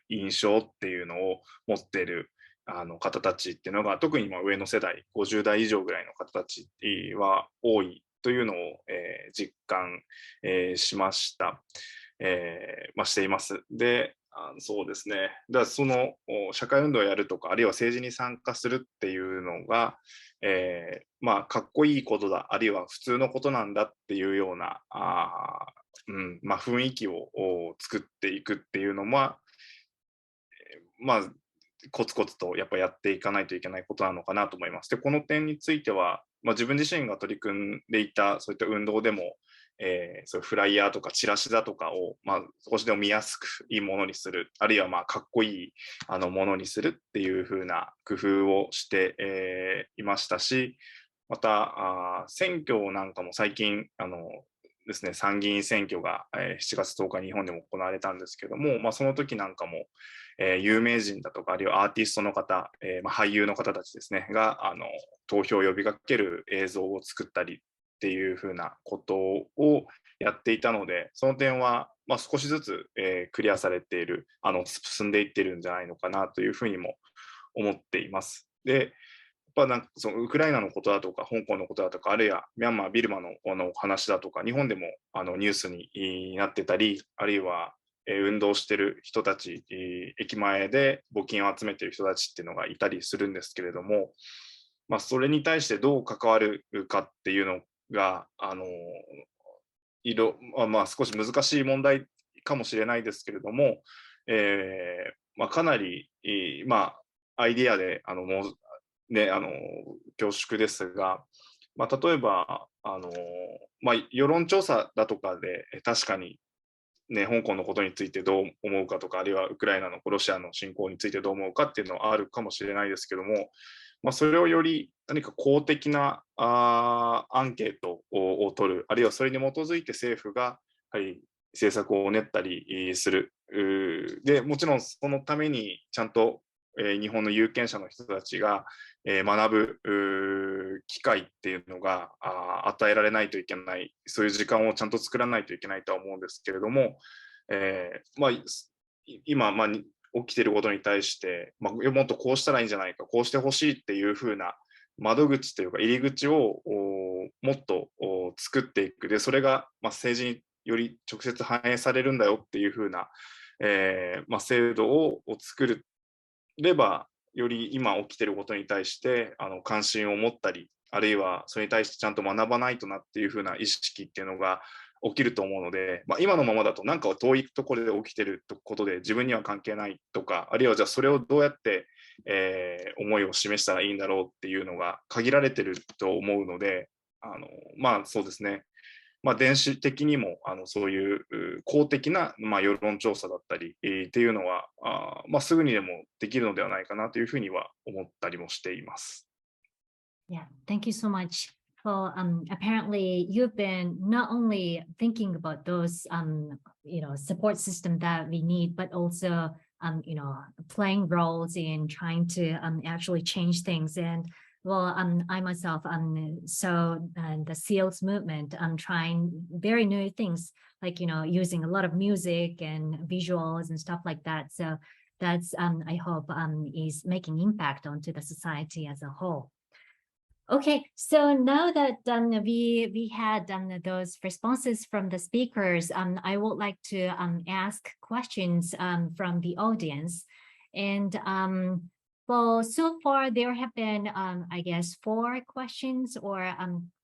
印象っていうのを持っている方たちっていうのが、特に今上の世代50代以上ぐらいの方たちは多いというのを、実感、しました、しています。でそうですね。だからその社会運動をやるとか、あるいは政治に参加するっていうのが、かっこいいことだ、あるいは普通のことなんだっていうような雰囲気を作っていくっていうのは、コツコツとやっぱやっていかないといけないことなのかなと思います。で、この点については、自分自身が取り組んでいたそういった運動でも、そういうフライヤーとかチラシだとかを、少しでも見やすくいいものにする、あるいはかっこいいものにするっていう風な工夫をして、いましたし、また選挙なんかも最近ですね、参議院選挙が7月10日に日本でも行われたんですけども、その時なんかも有名人だとか、あるいはアーティストの方、俳優の方たちですねが投票を呼びかける映像を作ったりっていうふうなことをやっていたので、その点は少しずつクリアされている、進んでいってるんじゃないのかなというふうにも思っています。で、なんかそのウクライナのことだとか香港のことだとか、あるいはミャンマービルマの話だとか、日本でもニュースになってたり、あるいは運動してる人たち、駅前で募金を集めてる人たちっていうのがいたりするんですけれども、それに対してどう関わるかっていうのが少し難しい問題かもしれないですけれども、かなりアイディアで恐縮ですが、例えば世論調査だとかで確かに香港のことについてどう思うかとか、あるいはウクライナのロシアの侵攻についてどう思うかっていうのはあるかもしれないですけども、それをより何か公的なアンケートを取る、あるいはそれに基づいて政府が政策を練ったりする。でもちろんそのためにちゃんと日本の有権者の人たちが学ぶ機会っていうのが与えられないといけない、そういう時間をちゃんと作らないといけないとは思うんですけれども、今起きていることに対して、もっとこうしたらいいんじゃないか、こうしてほしいっていうふうな窓口というか入り口をもっと作っていく。でそれが政治により直接反映されるんだよっていうふうな制度を作れば、より今起きていることに対して関心を持ったり、あるいはそれに対してちゃんと学ばないとなっていうふうな意識っていうのが起きると思うので、今のままだとなんか遠いところで起きてることで自分には関係ないとか、あるいはじゃあそれをどうやって、思いを示したらいいんだろうっていうのが限られてると思うので、そうですね、電子的にもそういう公的な世論調査だったりっていうのはすぐにでもできるのではないかなというふうには思ったりもしています。Yeah, thank you so much. Well, apparently you've been not only thinking about those, support system that we need, but also playing roles in trying to actually change things. And well, I myself so the SEALs movement, trying very new things, like using a lot of music and visuals and stuff like that. So that's I hope is making impact onto the society as a whole. Okay, so now that we had those responses from the speakers, I would like to ask questions from the audience. And well, so far there have been, I guess, 4 questions or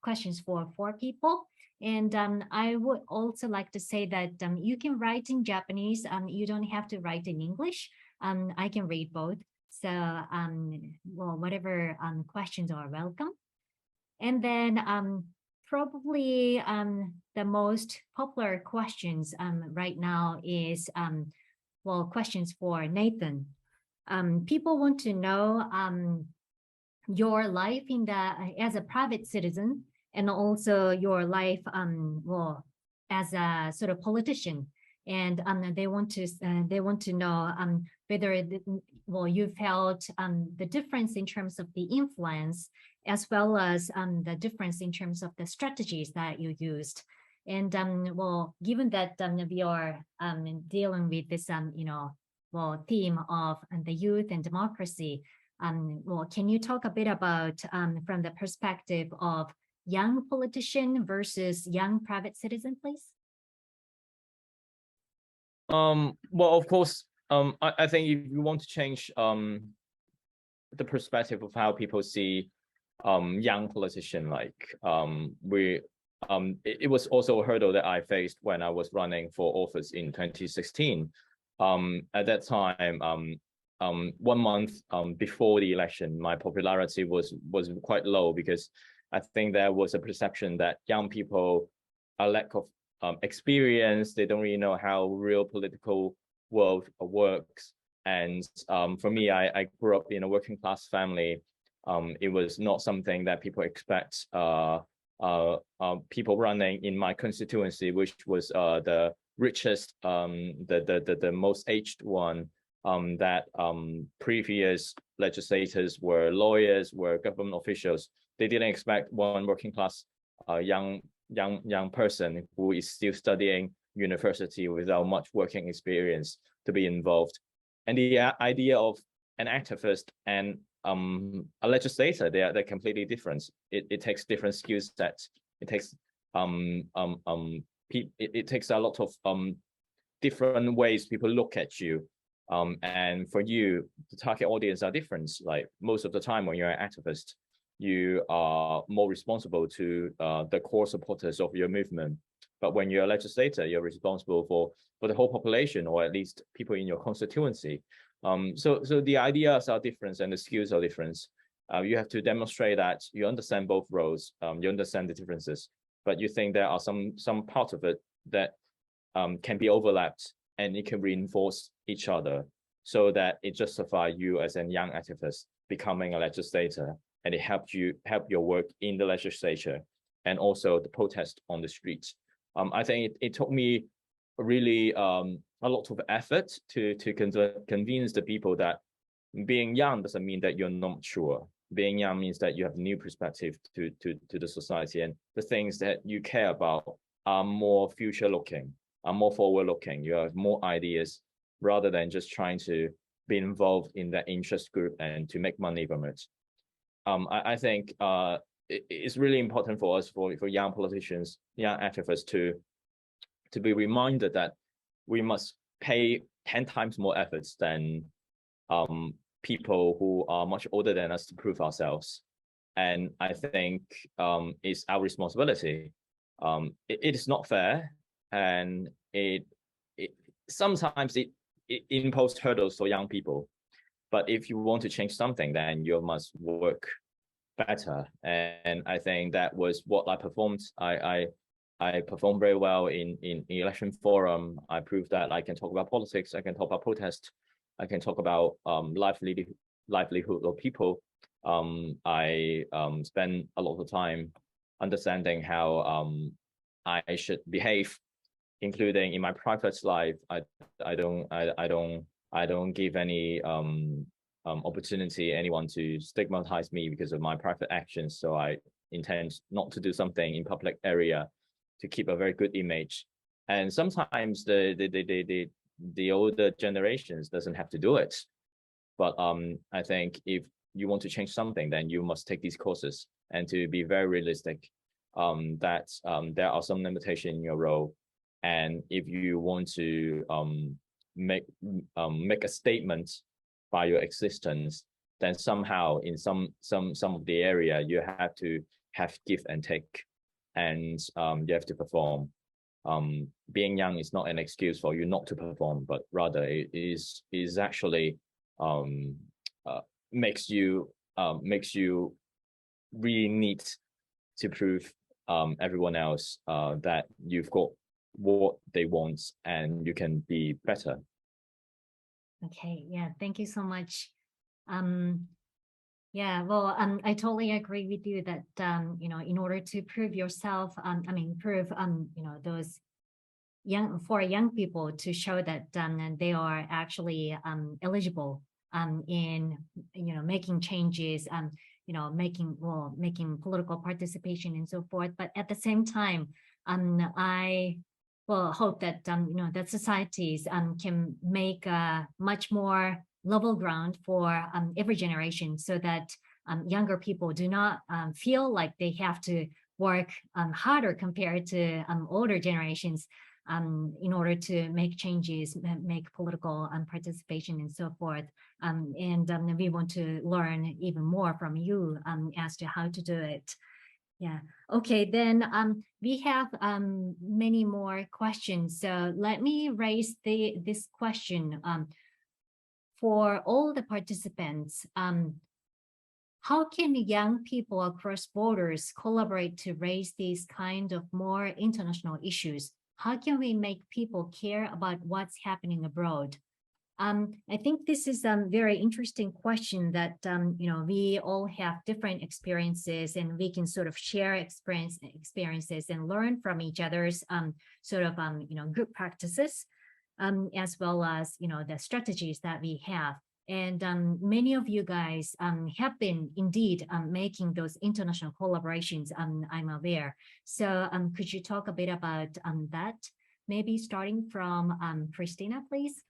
questions for 4 people. And I would also like to say that you can write in Japanese. You don't have to write in English. I can read both. So, well, whatever questions are welcome. And then probably the most popular questions right now is, well, questions for Nathan. People want to know your life in as a private citizen, and also your life, well, as a sort of politician. And they want to know whether well, you felt the difference in terms of the influence, as well as the difference in terms of the strategies that you used. And well, given that we are dealing with this well, theme of the youth and democracy, well, can you talk a bit about from the perspective of young politician versus young private citizen, please? Well, of course, I think if you want to change the perspective of how people see young politician, like it was also a hurdle that I faced when I was running for office in 2016. At that time, 1 month before the election, my popularity was quite low, because I think there was a perception that young people, a lack of experience, they don't really know how real political world works. And for me, I grew up in a working class family. It was not something that people expect people running in my constituency, which was the richest, the most aged one, that previous legislators were lawyers, were government officials. They didn't expect one working class young person who is still studying university without much working experience to be involved. And the idea of an activist and a legislator, they're completely different. It takes different skill sets. It takes it takes a lot of different ways people look at you. And for you, the target audience are different. Like most of the time when you're an activist, you are more responsible to the core supporters of your movement. But when you're a legislator, you're responsible for the whole population, or at least people in your constituency. So the ideas are different and the skills are different. You have to demonstrate that you understand both roles, you understand the differences, but you think there are some parts of it that can be overlapped, and it can reinforce each other, so that it justifies you as a young activist becoming a legislator, and it help your work in the legislature and also the protest on the streets. I think it took me really a lot of effort to convince the people that being young doesn't mean that you're not mature. Being young means that you have a new perspective to the society, and the things that you care about are more future looking, are more forward looking. You have more ideas rather than just trying to be involved in that interest group and to make money from it. I think it's really important for us, for young politicians, young activists, to be reminded that we must pay 10 times more efforts than people who are much older than us to prove ourselves. And I think it's our responsibility. It is not fair, and sometimes it imposes hurdles for young people. But if you want to change something, then you must work better. And I think that was what I performed. I performed very well in election forum. I proved that I can talk about politics, I can talk about protest, I can talk about livelihood of people. I spend a lot of time understanding how I should behave, including in my private life. I don't I don't give any opportunity anyone to stigmatize me because of my private actions. So I intend not to do something in public area to keep a very good image. And sometimes the older generations doesn't have to do it. But I think if you want to change something, then you must take these courses, and to be very realistic, that there are some limitations in your role. And if you want to make a statement by your existence, then somehow in some of the area you have to have give and take, and you have to perform. Being young is not an excuse for you not to perform, but rather it is actually makes you really need to prove everyone else that you've got what they want and you can be better. Okay, yeah, thank you so much. Yeah, well, I totally agree with you that you know, in order to prove yourself, prove you know, those young people to show that they are actually eligible in, you know, making changes, you know, making political participation and so forth. But at the same time, I hope that you know, that societies can make a much more level ground for every generation, so that younger people do not feel like they have to work harder compared to older generations in order to make changes, make political participation and so forth. And we want to learn even more from you as to how to do it. Yeah. Okay, then we have many more questions. So let me raise this question for all the participants. How can young people across borders collaborate to raise these kind of more international issues? How can we make people care about what's happening abroad? I think this is a very interesting question that, you know, we all have different experiences, and we can sort of share experiences and learn from each other's sort of, you know, group practices, as well as, you know, the strategies that we have. And many of you guys have been indeed making those international collaborations, I'm aware. So could you talk a bit about that? Maybe starting from Kristina, please.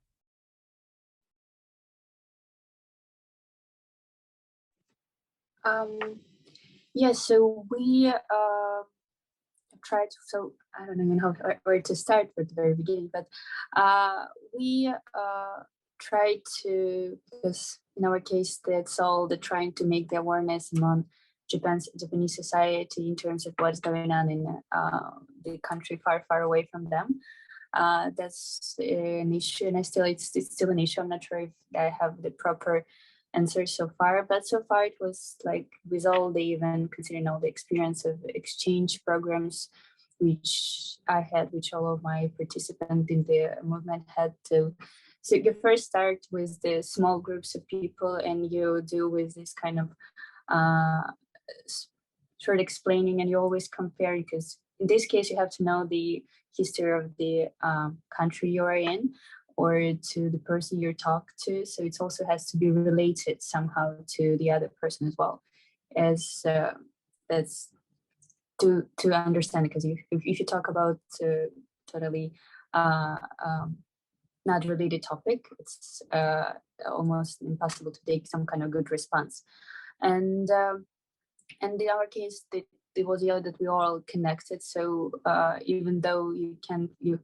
Yeah, so we try to, so I don't even know where to start at the very beginning, but we try to, because in our case, that's all the trying to make the awareness among Japanese society in terms of what's going on in the country far, far away from them. That's an issue, and it's still an issue. I'm not sure if I have the proper answer so far, but so far it was like, with all the, even considering all the experience of exchange programs which I had, which all of my participants in the movement had to. So you first start with the small groups of people, and you do with this kind of short explaining, and you always compare, because in this case you have to know the history of the country you are in, or to the person you talk to. So it also has to be related somehow to the other person as well, as that's to understand, because if you talk about totally not related topic, it's almost impossible to take some kind of good response. And in our case, it was the other that we are all connected. So even though you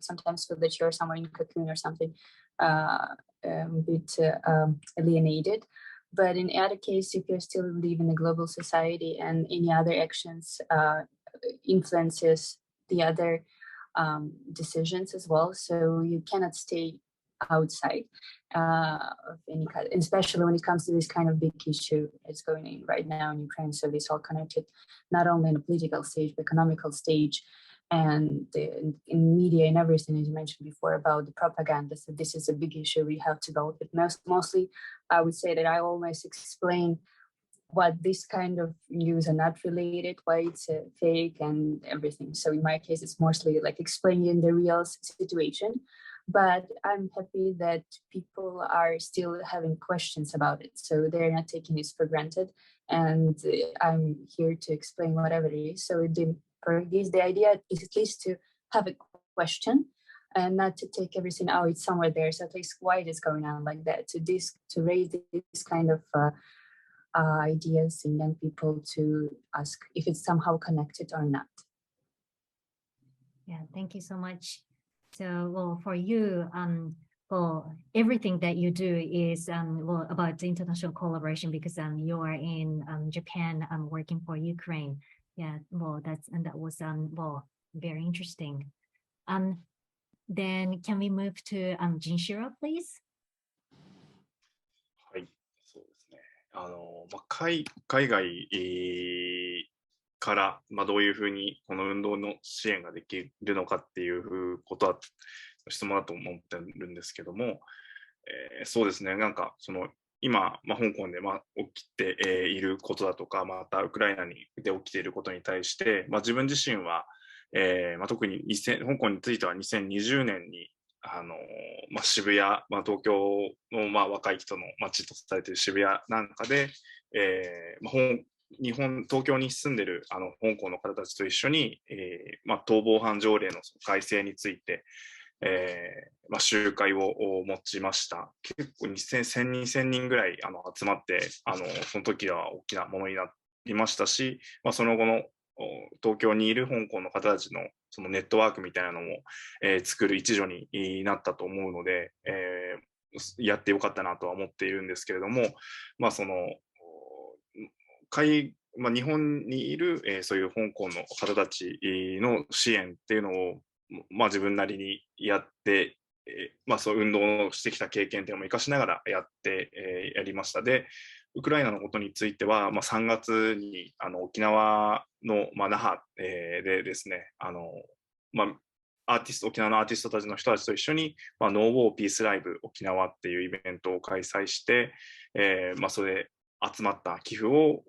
sometimes feel that you're somewhere in a cocoon or something, a bit alienated, but in other case, if you still live in a global society, and any other actions influences the other decisions as well, so you cannot stay outside of any kind, especially when it comes to this kind of big issue that's going on right now in Ukraine. So this all connected not only in a political stage, but economical stage, and in media and everything, as you mentioned before, about the propaganda. So this is a big issue we have to go with. Mostly, I would say that I always explain what this kind of news are not related, why it's fake and everything. So in my case, it's mostly like explaining the real situation. but I'm happy that people are still having questions about it. So they're not taking this for granted. And I'm here to explain whatever it is. So the idea is at least to have a question and not to take everything, oh, it's somewhere there. So at least why it is going on like that. To raise this kind of ideas in young people to ask if it's somehow connected or not. Yeah, thank you so much. So, well, for you, well, everything that you do is well about the international collaboration because you are in Japan, working for Ukraine. Yeah, well, that was well, very interesting. Then can we move to Jinshiro, please? はい、そうですね。海外から、どういうふうにこの運動の支援ができるのかっていうことは質問だと思ってるんですけども、そうですね、なんかその今、香港で起きていることだとか、またウクライナで起きていることに対して、自分自身は、特に香港については2020年に渋谷、東京の若い人の街とされている渋谷なんかで、東京に住んでる香港の方たちと一緒に、逃亡犯条例の改正について、集会を持ちました。結構1000人、2000人ぐらい集まって、その時は大きなものになりましたし、その後の東京にいる香港の方たちのそのネットワークみたいなのも、作る一助になったと思うので、やってよかったなとは思っているんですけれども、その日本にいる、そういう香港の方たちの支援っていうのを、自分なりにやって、そういう運動をしてきた経験っていうのも生かしながらやりました。で、ウクライナのことについては、3月に沖縄の、那覇、でですね、沖縄のアーティストたちの人たちと一緒に、ノーウォーピースライブ沖縄っていうイベントを開催して、それで集まった寄付を、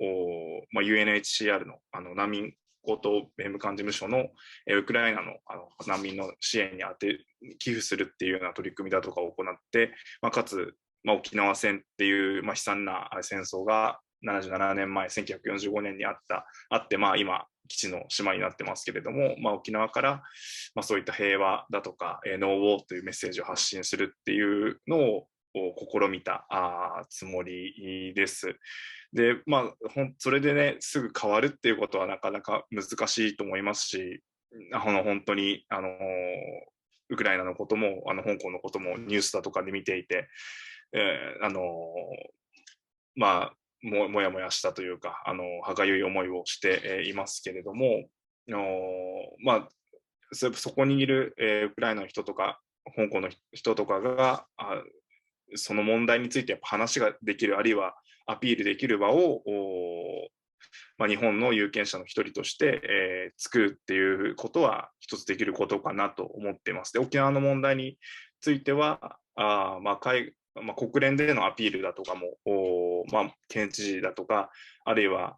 UNHCR の難民高等弁務官事務所のウクライナの難民の支援に寄付するっていうような取り組みだとかを行って、かつ、沖縄戦っていう、悲惨な戦争が77年前、1945年にあって、今、基地の島になってますけれども、沖縄から、そういった平和だとか、ノーウォーというメッセージを発信するっていうのを試みたつもりです。で、それでね、すぐ変わるっていうことはなかなか難しいと思いますし、本当に、ウクライナのことも、香港のこともニュースだとかで見ていて、もやもやしたというか、歯がゆい思いをしていますけれども、そこにいるウクライナの人とか、香港の人とかが、その問題についてやっぱ話ができる、あるいはアピールできる場を、日本の有権者の一人として、作るっていうことは一つできることかなと思っています。で、沖縄の問題については、国連でのアピールだとかも、県知事だとか、あるいは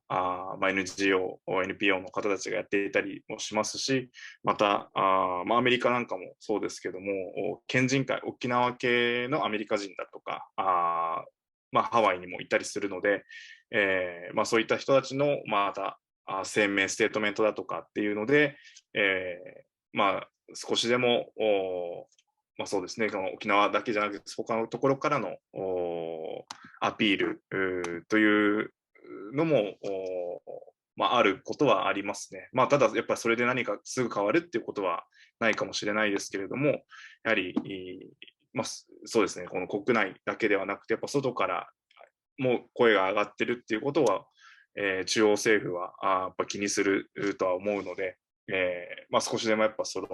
NGO、NPO の方たちがやっていたりもしますし、またアメリカなんかもそうですけども、県人会、沖縄系のアメリカ人だとか、ハワイにもいたりするので、そういった人たちのまた声明、ステートメントだとかっていうので、少しでもそうですね、沖縄だけじゃなくて他のところからのアピールというのもあることはありますね。ただやっぱりそれで何かすぐ変わるっていうことはないかもしれないですけれども、やはりそうですね、この国内だけではなくてやっぱ外からも声が上がってるっていうことは、中央政府はやっぱ気にするとは思うので、少しでもやっぱその、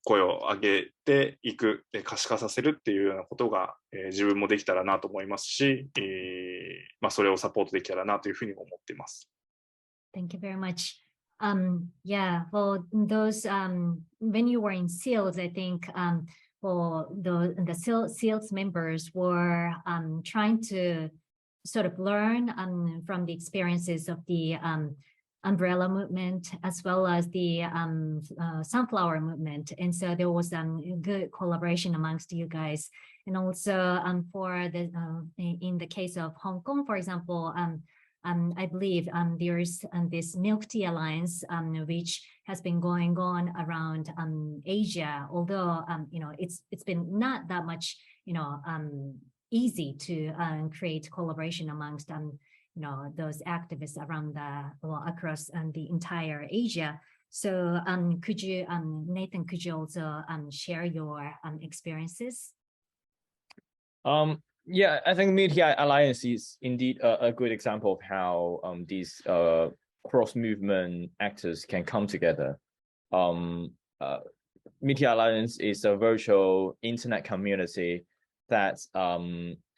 声を上げていく、可視化させるっていうようなことが、自分もできたらなと思いますし、それをサポートできたらなというふうに思っています。Thank you very much. Yeah, well, those when you were in SEALs, I think well, the SEALs members were trying to sort of learn from the experiences of the umbrella movement, as well as the sunflower movement. And so there was good collaboration amongst you guys. And also for the in the case of Hong Kong, for example, I believe there's this Milk Tea Alliance, which has been going on around Asia, although it's been not that much easy to create collaboration amongst those activists around across the entire Asia. So could you, Nathan, could you also share your experiences? Yeah, I think Milk Tea Alliance is indeed a good example of how these cross-movement actors can come together. Milk Tea Alliance is a virtual internet community that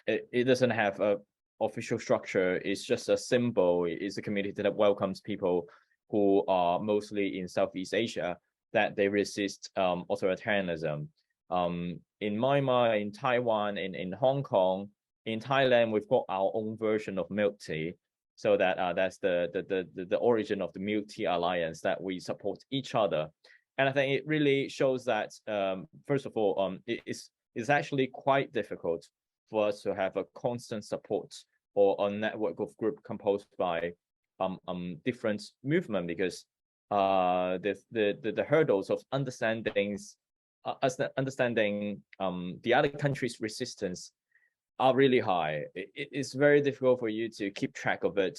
it doesn't have a official structure. It's just a symbol. It's a community that welcomes people who are mostly in Southeast Asia, that they resist authoritarianism. In Myanmar, in Taiwan, in Hong Kong, in Thailand, we've got our own version of milk tea. So that that's the origin of the Milk Tea Alliance, that we support each other. And I think it really shows that first of all, it's actually quite difficult for us to have a constant support or a network of group composed by different movements, because the hurdles of understanding the other country's resistance are really high. It's very difficult for you to keep track of it.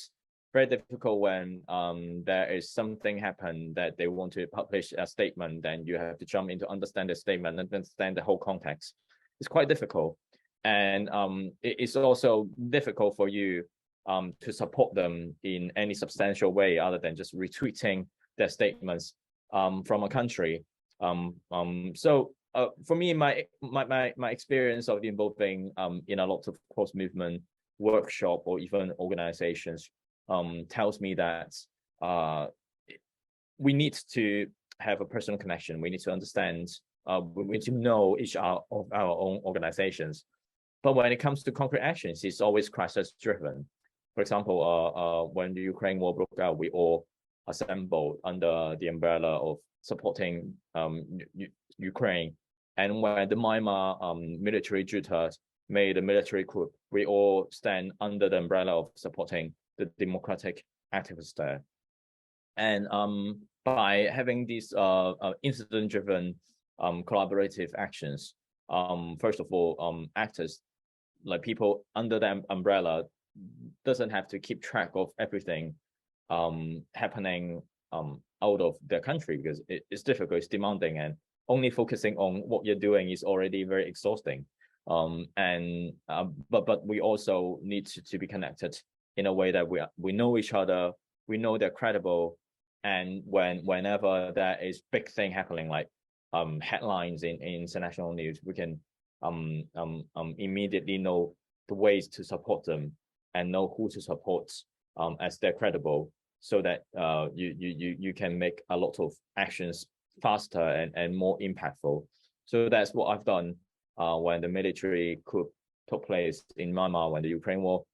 Very difficult when there is something happen that they want to publish a statement, then you have to jump in to understand the statement and understand the whole context. It's quite difficult. And it's also difficult for you to support them in any substantial way other than just retweeting their statements from a country. So for me, my experience of involving in a lot of cross-movement workshop or even organizations tells me that we need to have a personal connection. We need to understand, we need to know each of our own organizations. But when it comes to concrete actions, it's always crisis-driven. For example, when the Ukraine war broke out, we all assembled under the umbrella of supporting Ukraine. And when the Myanmar military junta made a military coup, we all stand under the umbrella of supporting the democratic activists there. And by having these incident-driven collaborative actions, first of all, actors, like people under the umbrella, doesn't have to keep track of everything happening out of their country, because it's difficult, it's demanding, and only focusing on what you're doing is already very exhausting. But we also need to be connected in a way that we know each other, we know they're credible, and whenever there is big thing happening, like headlines in international news, we can immediately know the ways to support them and know who to support as they're credible, so that you can make a lot of actions faster and more impactful. So that's what I've done when the military coup took place in Myanmar, when the Ukraine war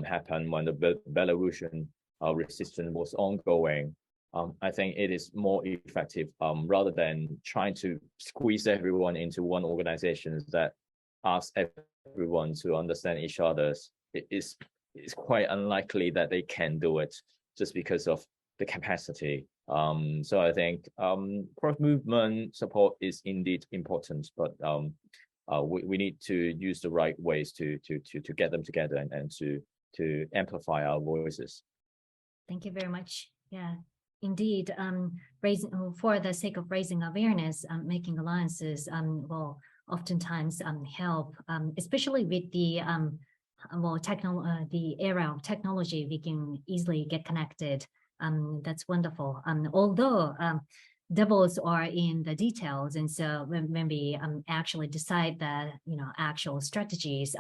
happened, when the Belarusian resistance was ongoing. I think it is more effective rather than trying to squeeze everyone into one organization that asks everyone to understand each other's. It's quite unlikely that they can do it just because of the capacity. So I think cross-movement support is indeed important, but we need to use the right ways to get them together and to amplify our voices. Thank you very much. Yeah, indeed. Raising for the sake of raising awareness, making alliances will oftentimes help, especially with the the era of technology. We can easily get connected. That's wonderful. Although devils are in the details, and so when we actually decide the actual strategies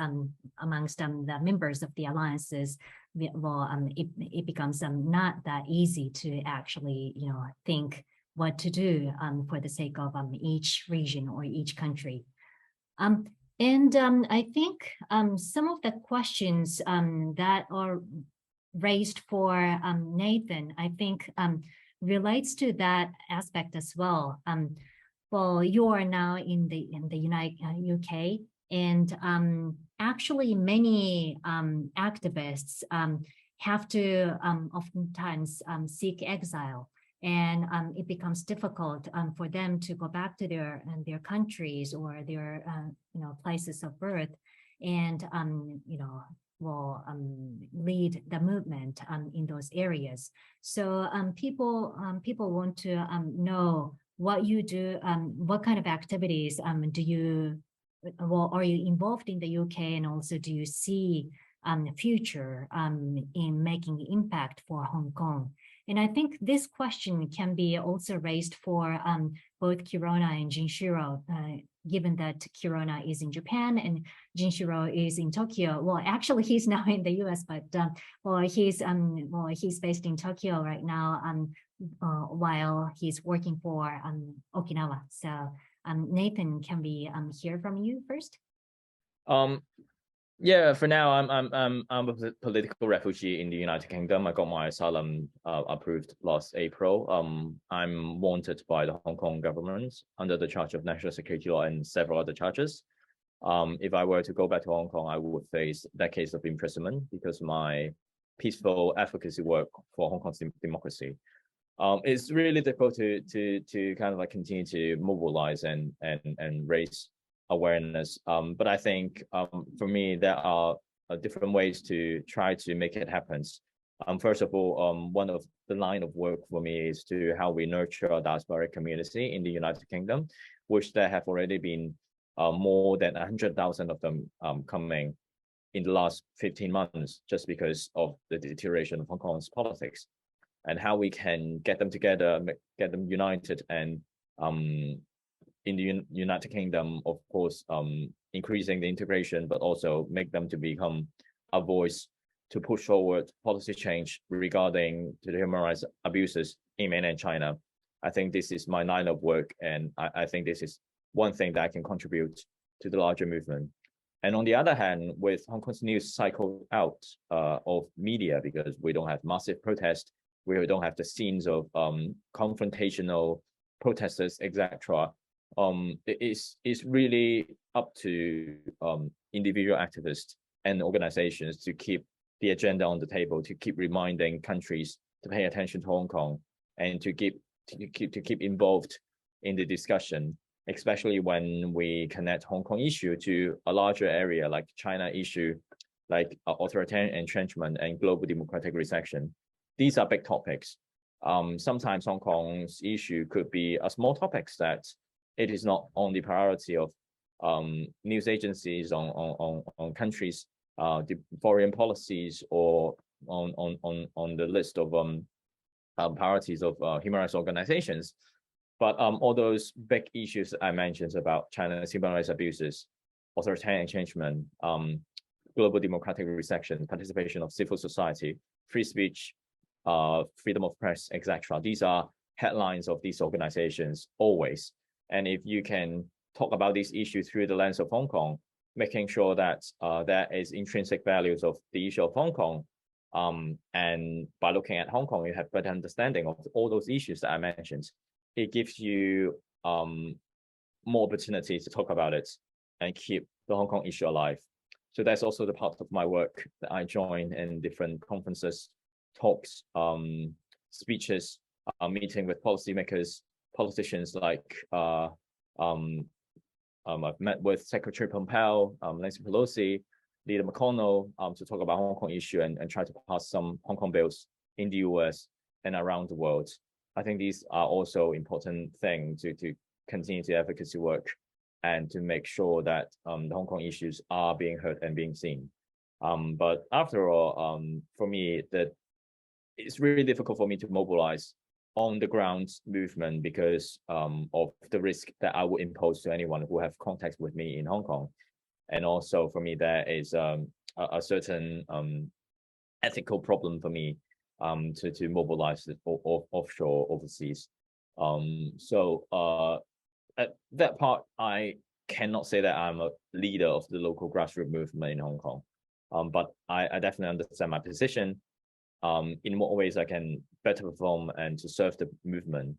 amongst the members of the alliances, it becomes not that easy to actually think what to do for the sake of each region or each country. And I think some of the questions that are raised for Nathan, I think relates to that aspect as well. Well, you are now in the UK, and actually many activists have to oftentimes seek exile, and it becomes difficult for them to go back to their countries or their places of birth, and will lead the movement in those areas. So people want to know what you do, what kind of activities do you, are you involved in the UK, and also do you see the future in making impact for Hong Kong? And I think this question can be also raised for both Kirona and Jinshiro, given that Kirona is in Japan and Jinshiro is in Tokyo. Well, actually, he's now in the US, but he's based in Tokyo right now while he's working for Okinawa. So Nathan, can we hear from you first? Yeah, for now, I'm a political refugee in the United Kingdom. I got my asylum approved last April. I'm wanted by the Hong Kong government under the charge of national security law and several other charges. If I were to go back to Hong Kong, I would face decades of imprisonment because my peaceful advocacy work for Hong Kong's democracy. It's really difficult to kind of like continue to mobilize and raise awareness. But I think for me, there are different ways to try to make it happen. First of all, one of the line of work for me is to how we nurture our diasporic community in the United Kingdom, which there have already been more than 100,000 of them coming in the last 15 months, just because of the deterioration of Hong Kong's politics, and how we can get them together, get them united, and in the United Kingdom, of course, increasing the integration, but also make them to become a voice to push forward policy change regarding to the human rights abuses in mainland China. I think this is my line of work, and I think this is one thing that I can contribute to the larger movement. And on the other hand, with Hong Kong's news cycle out of media, because we don't have massive protests, we don't have the scenes of confrontational protesters, etc. It's really up to individual activists and organizations to keep the agenda on the table, to keep reminding countries to pay attention to Hong Kong, and to keep involved in the discussion, especially when we connect Hong Kong issue to a larger area like China issue, like authoritarian entrenchment and global democratic recession. These are big topics. Sometimes Hong Kong's issue could be a small topics that it is not on the priority of news agencies, on countries, the foreign policies, or on the list of priorities of human rights organizations. But all those big issues I mentioned about China's human rights abuses, authoritarian entrenchment, global democratic recession, participation of civil society, free speech, freedom of press, etc. These are headlines of these organizations always. And if you can talk about these issues through the lens of Hong Kong, making sure that there is intrinsic values of the issue of Hong Kong, and by looking at Hong Kong, you have better understanding of all those issues that I mentioned. It gives you more opportunities to talk about it and keep the Hong Kong issue alive. So that's also the part of my work that I join in different conferences, talks, speeches, meeting with policymakers, politicians like I've met with Secretary Pompeo, Nancy Pelosi, Leader McConnell to talk about Hong Kong issue and try to pass some Hong Kong bills in the US and around the world. I think these are also important things to continue the advocacy work and to make sure that the Hong Kong issues are being heard and being seen. But after all, for me, that it's really difficult for me to mobilize on the ground movement because of the risk that I would impose to anyone who have contact with me in Hong Kong. And also for me, there is a certain ethical problem for me to mobilize it offshore, overseas. So at that part, I cannot say that I'm a leader of the local grassroots movement in Hong Kong. But I definitely understand my position. in what ways I can better perform and to serve the movement.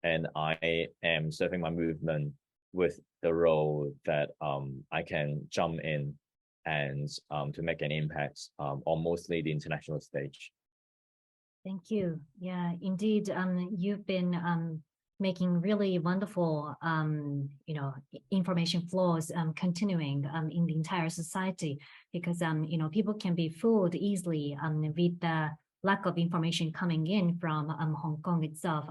And I am serving my movement with the role that I can jump in and to make an impact on mostly the international stage. Thank you. Yeah, indeed. You've been making really wonderful, information flows continuing in the entire society, because people can be fooled easily with the lack of information coming in from Hong Kong itself.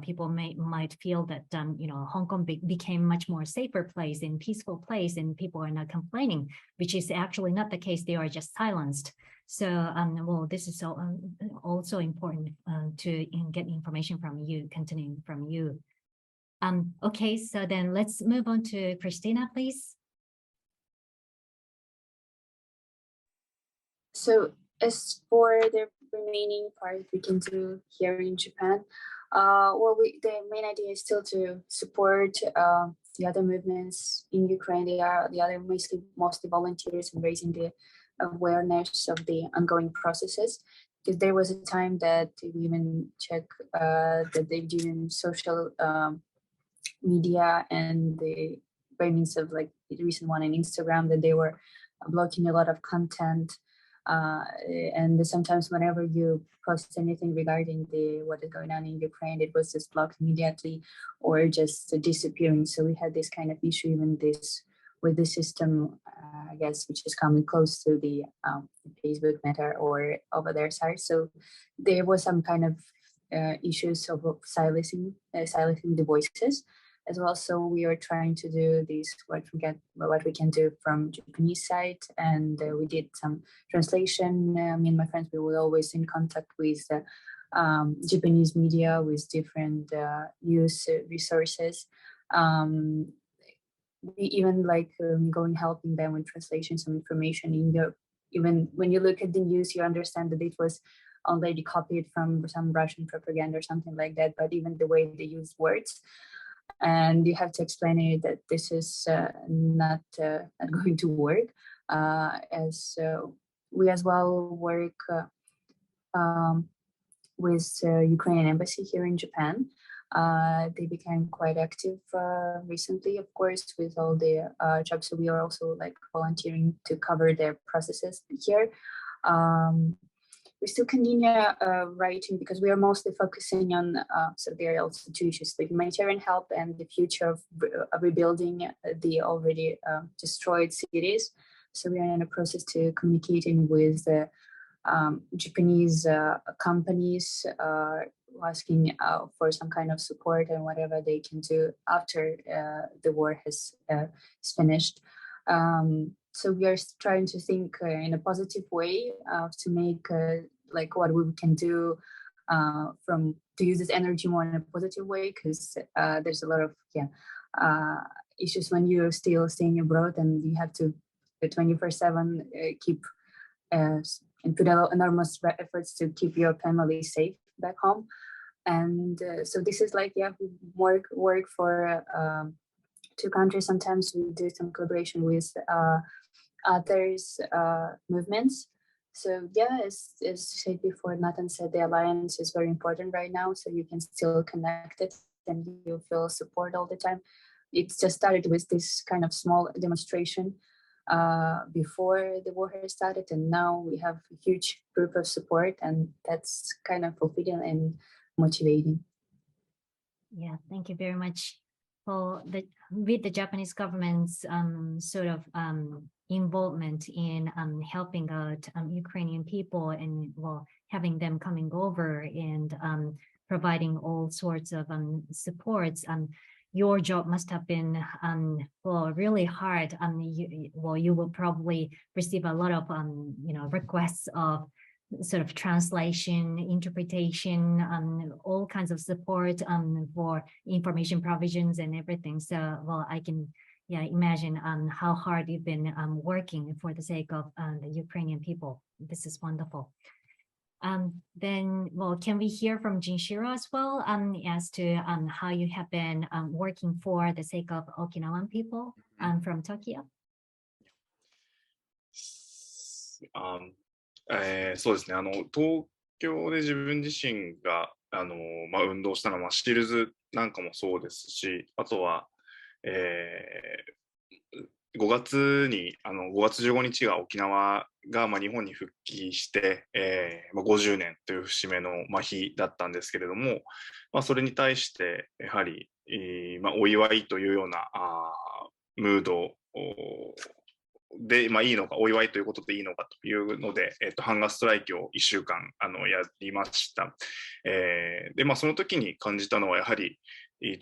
People might feel that Hong Kong became much more safer place and peaceful place, and people are not complaining, which is actually not the case. They are just silenced. So well, this is also important to get information from you, continuing from you. Okay, so then let's move on to Kristina, please. So as for the remaining part we can do here in Japan, the main idea is still to support the other movements in Ukraine. They are the other mostly volunteers in raising the awareness of the ongoing processes. Because there was a time that we even check that they do in social media and by means of like the recent one on Instagram, that they were blocking a lot of content. And sometimes whenever you post anything regarding what is going on in Ukraine, it was just blocked immediately or just disappearing. So we had this kind of issue even with the system, I guess, which is coming close to the Facebook Meta or over their side. So there was some kind of issues of silencing the voices as well. So we are trying to do this, what we can do from Japanese side, and we did some translation. Me and my friends, we were always in contact with Japanese media, with different news resources. We even like going helping them with translation, some information in Europe. Even when you look at the news, you understand that it was already copied from some Russian propaganda or something like that. But even the way they use words, and you have to explain it that this is not going to work. As we as well work with Ukrainian embassy here in Japan. They became quite active recently, of course, with all the jobs. So we are also like volunteering to cover their processes here. We still continue writing because we are mostly focusing on, so there are also two issues, like humanitarian help and the future of rebuilding the already destroyed cities. So we are in a process to communicating with Japanese companies, asking for some kind of support and whatever they can do after the war has finished. So we are trying to think in a positive way to make like what we can do to use this energy more in a positive way, because there's a lot of issues when you're still staying abroad and you have to 24/7 keep and put enormous efforts to keep your family safe back home. And so this is like, we work for two countries. Sometimes we do some collaboration with others movements. So as said before, Nathan said, the alliance is very important right now, so you can still connect it and you feel support all the time. It's just started with this kind of small demonstration before the war has started, and now we have a huge group of support, and that's kind of fulfilling and motivating. Yeah, thank you very much. With the Japanese government's sort of involvement in helping out Ukrainian people and having them coming over and providing all sorts of supports, your job must have been really hard. You will probably receive a lot of requests of sort of translation, interpretation, all kinds of support for information provisions and everything. So I can imagine how hard you've been working for the sake of the Ukrainian people. This is wonderful. Then, can we hear from Jinshiro as well as to how you have been working for the sake of Okinawan people from Tokyo? そうですね、東京で自分自身が運動したのは、シールズなんかもそうですし、あとは、5月に5月15日が沖縄が日本に復帰して、50年という節目の日だったんですけれども、それに対してやはり、お祝いというようなムードで、いいのか、お祝いということでいいのかというので、ハンガーストライキを1週間やりました。で、その時に感じたのはやはり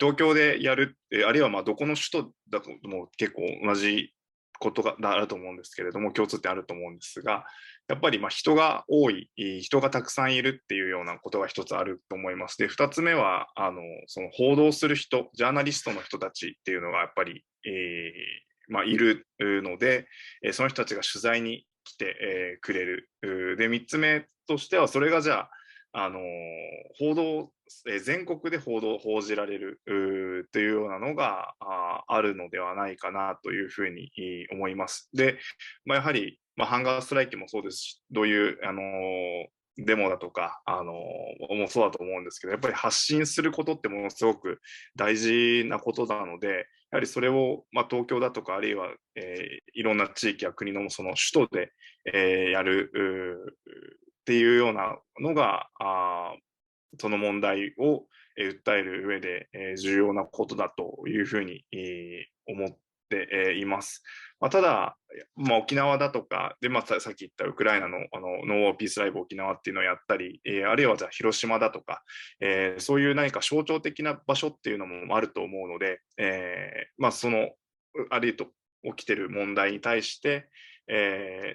東京でやる、あるいはどこの首都だとも結構同じことがあると思うんですけれども、共通点あると思うんですが、やっぱり人が多い、人がたくさんいるっていうようなことが一つあると思います。で、二つ目はその報道する人、ジャーナリストの人たちっていうのがやっぱり、いるので、その人たちが取材に来て、くれる。で、3つ目としては、それがじゃあ、報道、全国で報じられるというようなのがあるのではないかなというふうに思います。で、やはり、ハンガーストライキもそうですし、どういう、デモだとか、もそうだと思うんですけど、やっぱり発信することってものすごく大事なことなので、やはりそれを、東京だとか、あるいは、いろんな地域や国のその首都で、やるっていうようなのが、その問題を訴える上で重要なことだというふうに思っています。ただ、沖縄だとかで、さっき言ったウクライナのノーウォーピースライブ沖縄っていうのをやったり、あるいはじゃあ広島だとか、そういう何か象徴的な場所っていうのもあると思うので、そのあるいは起きてる問題に対して、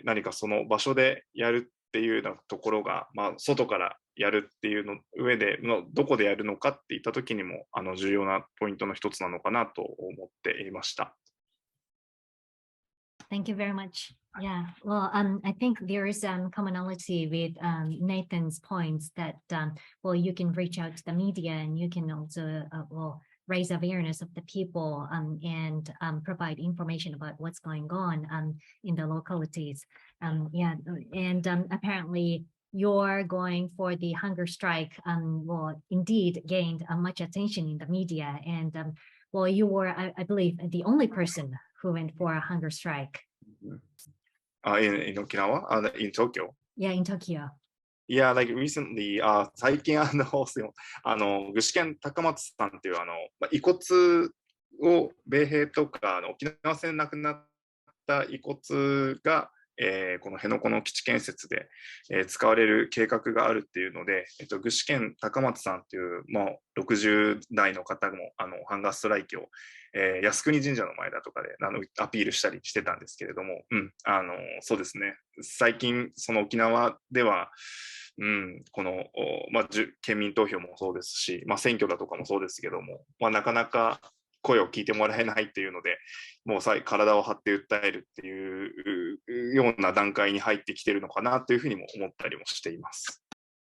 何かその場所でやるっていうようなところが、外からやるっていうの上でどこでやるのかっていった時にも重要なポイントの一つなのかなと思っていました。Thank you very much. Yeah, well, I think there is commonality with Nathan's points that, well, you can reach out to the media and you can also, raise awareness of the people and provide information about what's going on in the localities. Yeah, and apparently you're going for the hunger strike, well, indeed gained much attention in the media. And well, you were, I believe, the only person who went for a hunger strike. In Okinawa? In Tokyo? Yeah, in Tokyo. Yeah, like recently, 最近具志堅高松さんっていう遺骨を米兵とか沖縄戦で亡くなった遺骨が、この辺野古の基地建設で、使われる計画があるっていうので、具志堅高松さんっていう、60代の方もハンガーストライキを、靖国神社の前だとかでアピールしたりしてたんですけれども、そうですね、最近その沖縄では、この、県民投票もそうですし、選挙だとかもそうですけども、なかなか声を聞いてもらえないっていうので、もう体を張って訴えるっていうような段階に入ってきているのかなというふうにも思ったりもしています。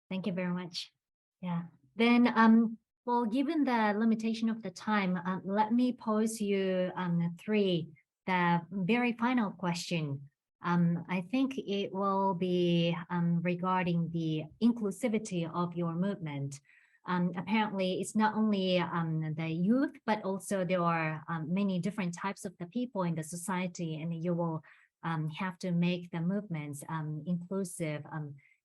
Thank you very much. Yeah. Then, well, given the limitation of the time, let me pose you the very final question. I think it will be regarding the inclusivity of your movement. Apparently, it's not only the youth, but also there are many different types of the people in the society, and you will have to make the movements inclusive,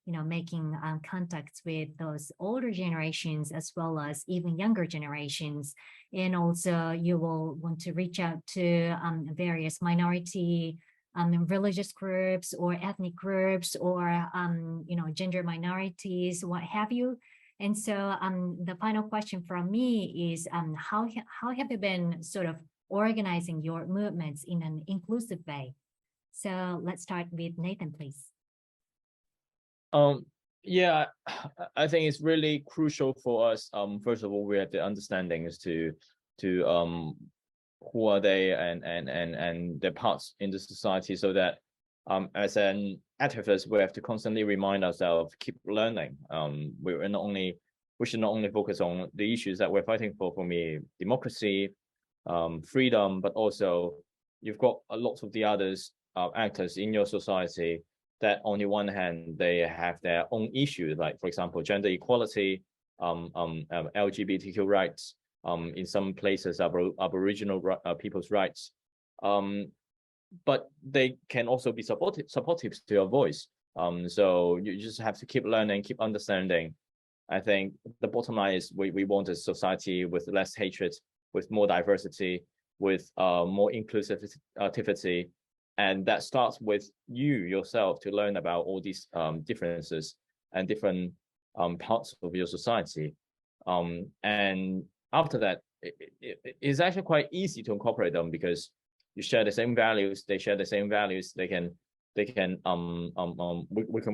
making contacts with those older generations as well as even younger generations. And also you will want to reach out to various minority religious groups or ethnic groups or, gender minorities, what have you. And so the final question from me is how have you been sort of organizing your movements in an inclusive way? So let's start with Nathan, please. Yeah, I think it's really crucial for us. First of all, we have the understanding as to who are they and their parts in the society, so that as an activist, we have to constantly remind ourselves, keep learning. We should not only focus on the issues that we're fighting for me, democracy, freedom, but also you've got a lot of the others actors in your society that on the one hand, they have their own issues, like, for example, gender equality, LGBTQ rights, in some places, Aboriginal people's rights. But they can also be supportive to your voice. So you just have to keep learning, keep understanding. I think the bottom line is we want a society with less hatred, with more diversity, with more inclusivity. And that starts with you yourself to learn about all these differences and different parts of your society. And after that, it's actually quite easy to incorporate them because you share the same values, they share the same values, we can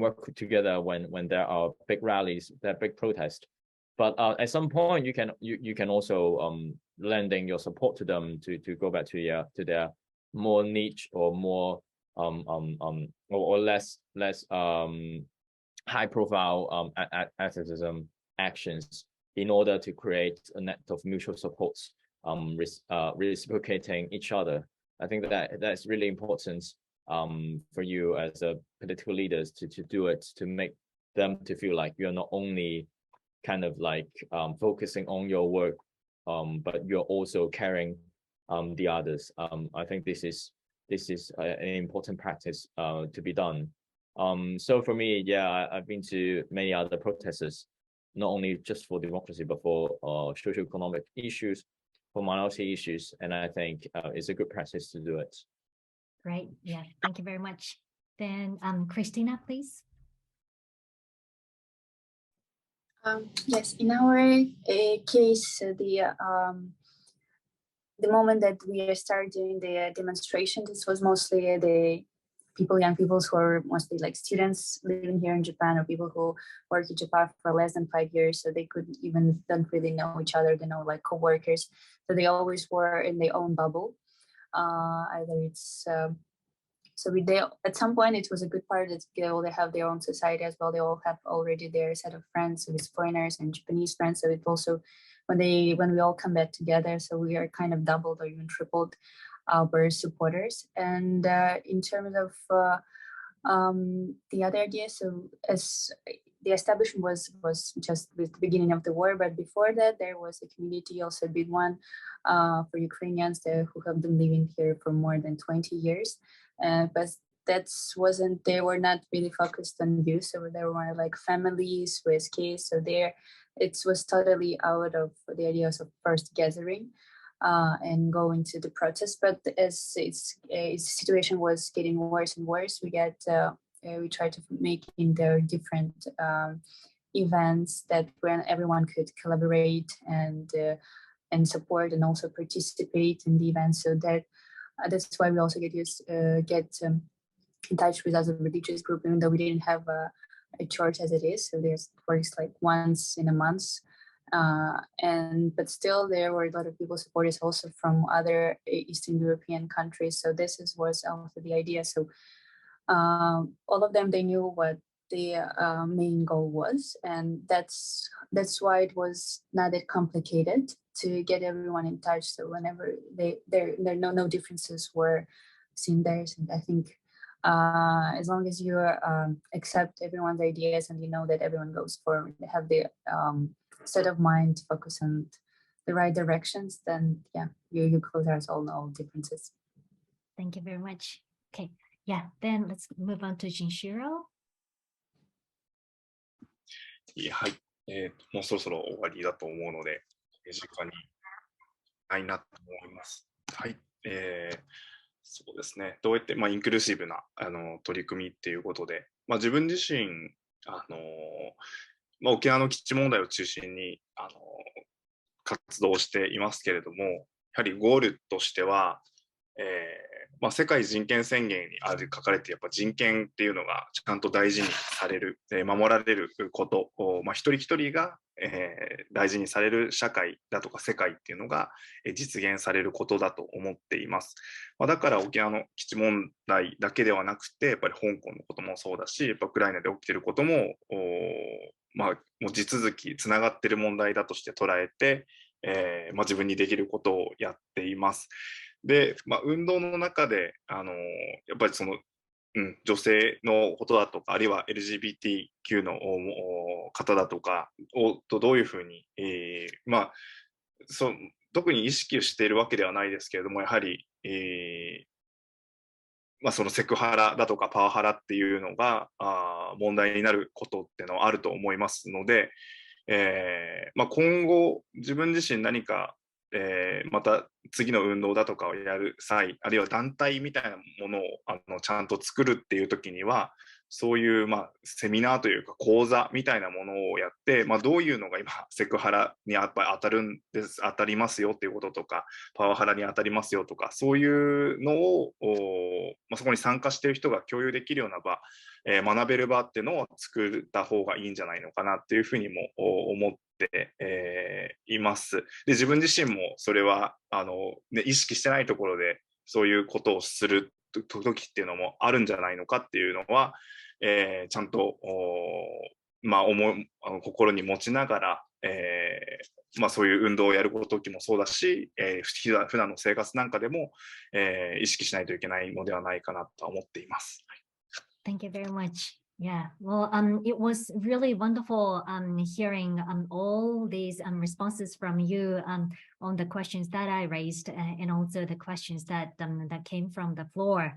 work together when there are big rallies, there are big protests. But at some point you can also lending your support to them to go back to their more niche or more or less high profile activism actions in order to create a net of mutual support, reciprocating each other. I think that's really important for you as a political leaders to do it, to make them to feel like you're not only kind of like focusing on your work, but you're also caring the others. I think this is an important practice to be done. So for me, yeah, I've been to many other protesters, not only just for democracy, but for socio-economic issues, for minority issues, and I think it's a good practice to do it. Great, yeah, thank you very much. Then Kristina, please. Yes, in our case, the moment that we started doing the demonstration, this was mostly the young people who are mostly like students living here in Japan, or people who work in Japan for less than 5 years, so they don't really know each other, they know like co-workers, so they always were in their own bubble. Either it's at some point it was a good part that they have their own society as well. They all have already their set of friends with foreigners and Japanese friends, so it also when we all come back together, so we are kind of doubled or even tripled our supporters. And in terms of the other idea, so as the establishment was just with the beginning of the war, but before that there was a community, also a big one, for Ukrainians who have been living here for more than 20 years, but they were not really focused on youth, so they were more like families with kids, so it was totally out of the ideas of first gathering and going to the protest. But as its situation was getting worse and worse, we tried to make in there different events that when everyone could collaborate and support and also participate in the events. So that's why we also get in touch with other religious group, even though we didn't have a church as it is. So there's works like once in a month. But still there were a lot of people supporters also from other Eastern European countries. So was also the idea. So all of them, they knew what the main goal was, and that's why it was not that complicated to get everyone in touch. So whenever no differences were seen there, and I think as long as you accept everyone's ideas and you know that everyone goes for have the state of mind to focus on the right directions, then yeah, you close out all differences. Thank you very much. Okay, yeah, then let's move on to Jinshiro. はい、もうそろそろ終わりだと思うので、時間にないなと思います。はい、そうですね。どうやって、インクルーシブな取り組みっていうことで、自分自身沖縄の基地問題を中心に活動していますけれども、やはりゴールとしては、世界人権宣言に書かれてやっぱ人権っていうのがちゃんと大事にされる、守られることを、一人一人が、大事にされる社会だとか世界っていうのが実現されることだと思っています。だから沖縄の基地問題だけではなくて、やっぱり香港のこともそうだし、やっぱウクライナで起きていることももう地続きつながっている問題だとして捉えて、自分にできることをやっています。で、運動の中でやっぱりその女性のことだとか、あるいは LGBTQ の方だとかとどういうふうに、特に意識をしているわけではないですけれども、やはり、そのセクハラだとかパワハラっていうのが問題になることっていうのはあると思いますので、今後自分自身何か、また次の運動だとかをやる際、あるいは団体みたいなものをちゃんと作るっていう時には、そういうセミナーというか講座みたいなものをやって、どういうのが今セクハラにやっぱり当たりますよっていうこととか、パワハラに当たりますよとか、そういうのをそこに参加している人が共有できるような場、学べる場っていうのを作った方がいいんじゃないのかなっていうふうにも思っています。で、自分自身もそれは意識してないところでそういうことをする時っていうのもあるんじゃないのかっていうのは、ちゃんと心に持ちながら、そういう運動をやる時もそうだし、普段の生活なんかでも、意識しないといけないのではないかなと思っています。Thank you very much. Yeah, well, it was really wonderful hearing all these responses from you on the questions that I raised and also the questions that came from the floor.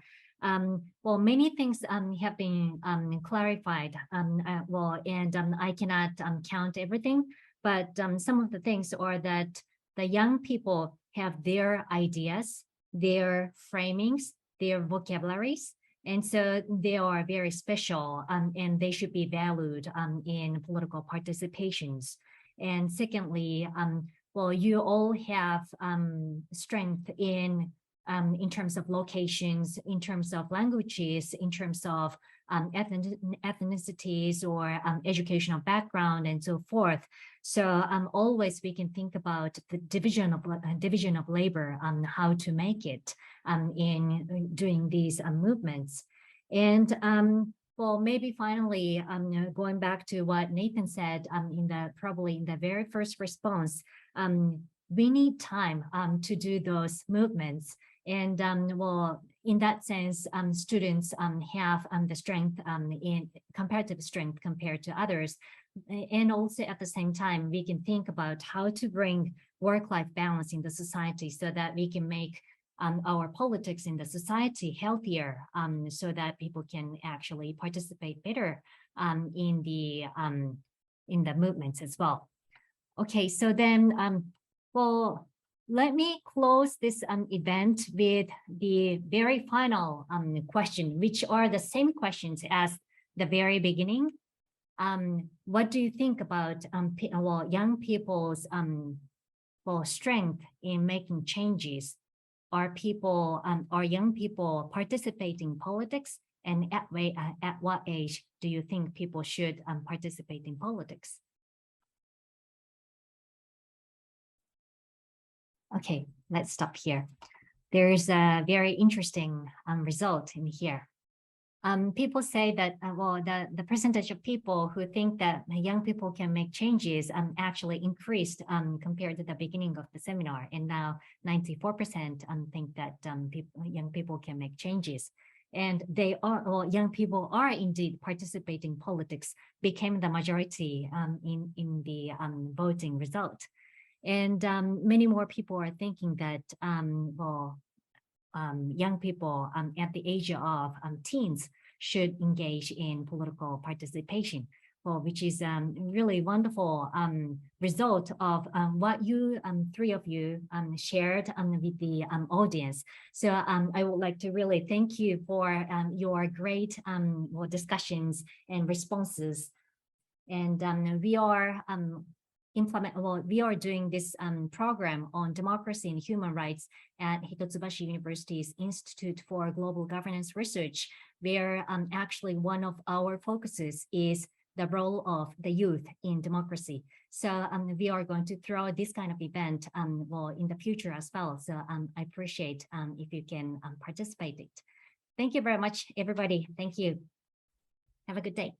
Well, many things have been clarified. And I cannot count everything, but some of the things are that the young people have their ideas, their framings, their vocabularies. And so they are very special and they should be valued in political participations. And secondly, well, you all have strength in terms of locations, in terms of languages, in terms of ethnicities or educational background and so forth. So always we can think about the division of labor on how to make it in doing these movements. And well, maybe finally, going back to what Nathan said probably in the very first response, we need time to do those movements. And well, in that sense, students have the strength in comparative strength compared to others. And also at the same time, we can think about how to bring work-life balance in the society so that we can make our politics in the society healthier so that people can actually participate better in the movements as well. Okay, so then, well, let me close this event with the very final question, which are the same questions as the very beginning. What do you think about young people's strength in making changes? Are young people participating in politics? And at what age do you think people should participate in politics? Okay, let's stop here. There is a very interesting result in here. People say that, well, the percentage of people who think that young people can make changes actually increased compared to the beginning of the seminar. And now 94% think that young people can make changes. And young people are indeed participating in politics, became the majority in the voting result. And many more people are thinking that, young people at the age of teens should engage in political participation, which is really wonderful result of what you three of you shared with the audience. So I would like to really thank you for your great discussions and responses. And we are doing this program on democracy and human rights at Hitotsubashi University's Institute for Global Governance Research, where actually one of our focuses is the role of the youth in democracy. So we are going to throw this kind of event in the future as well. So I appreciate if you can participate in it. Thank you very much, everybody. Thank you. Have a good day.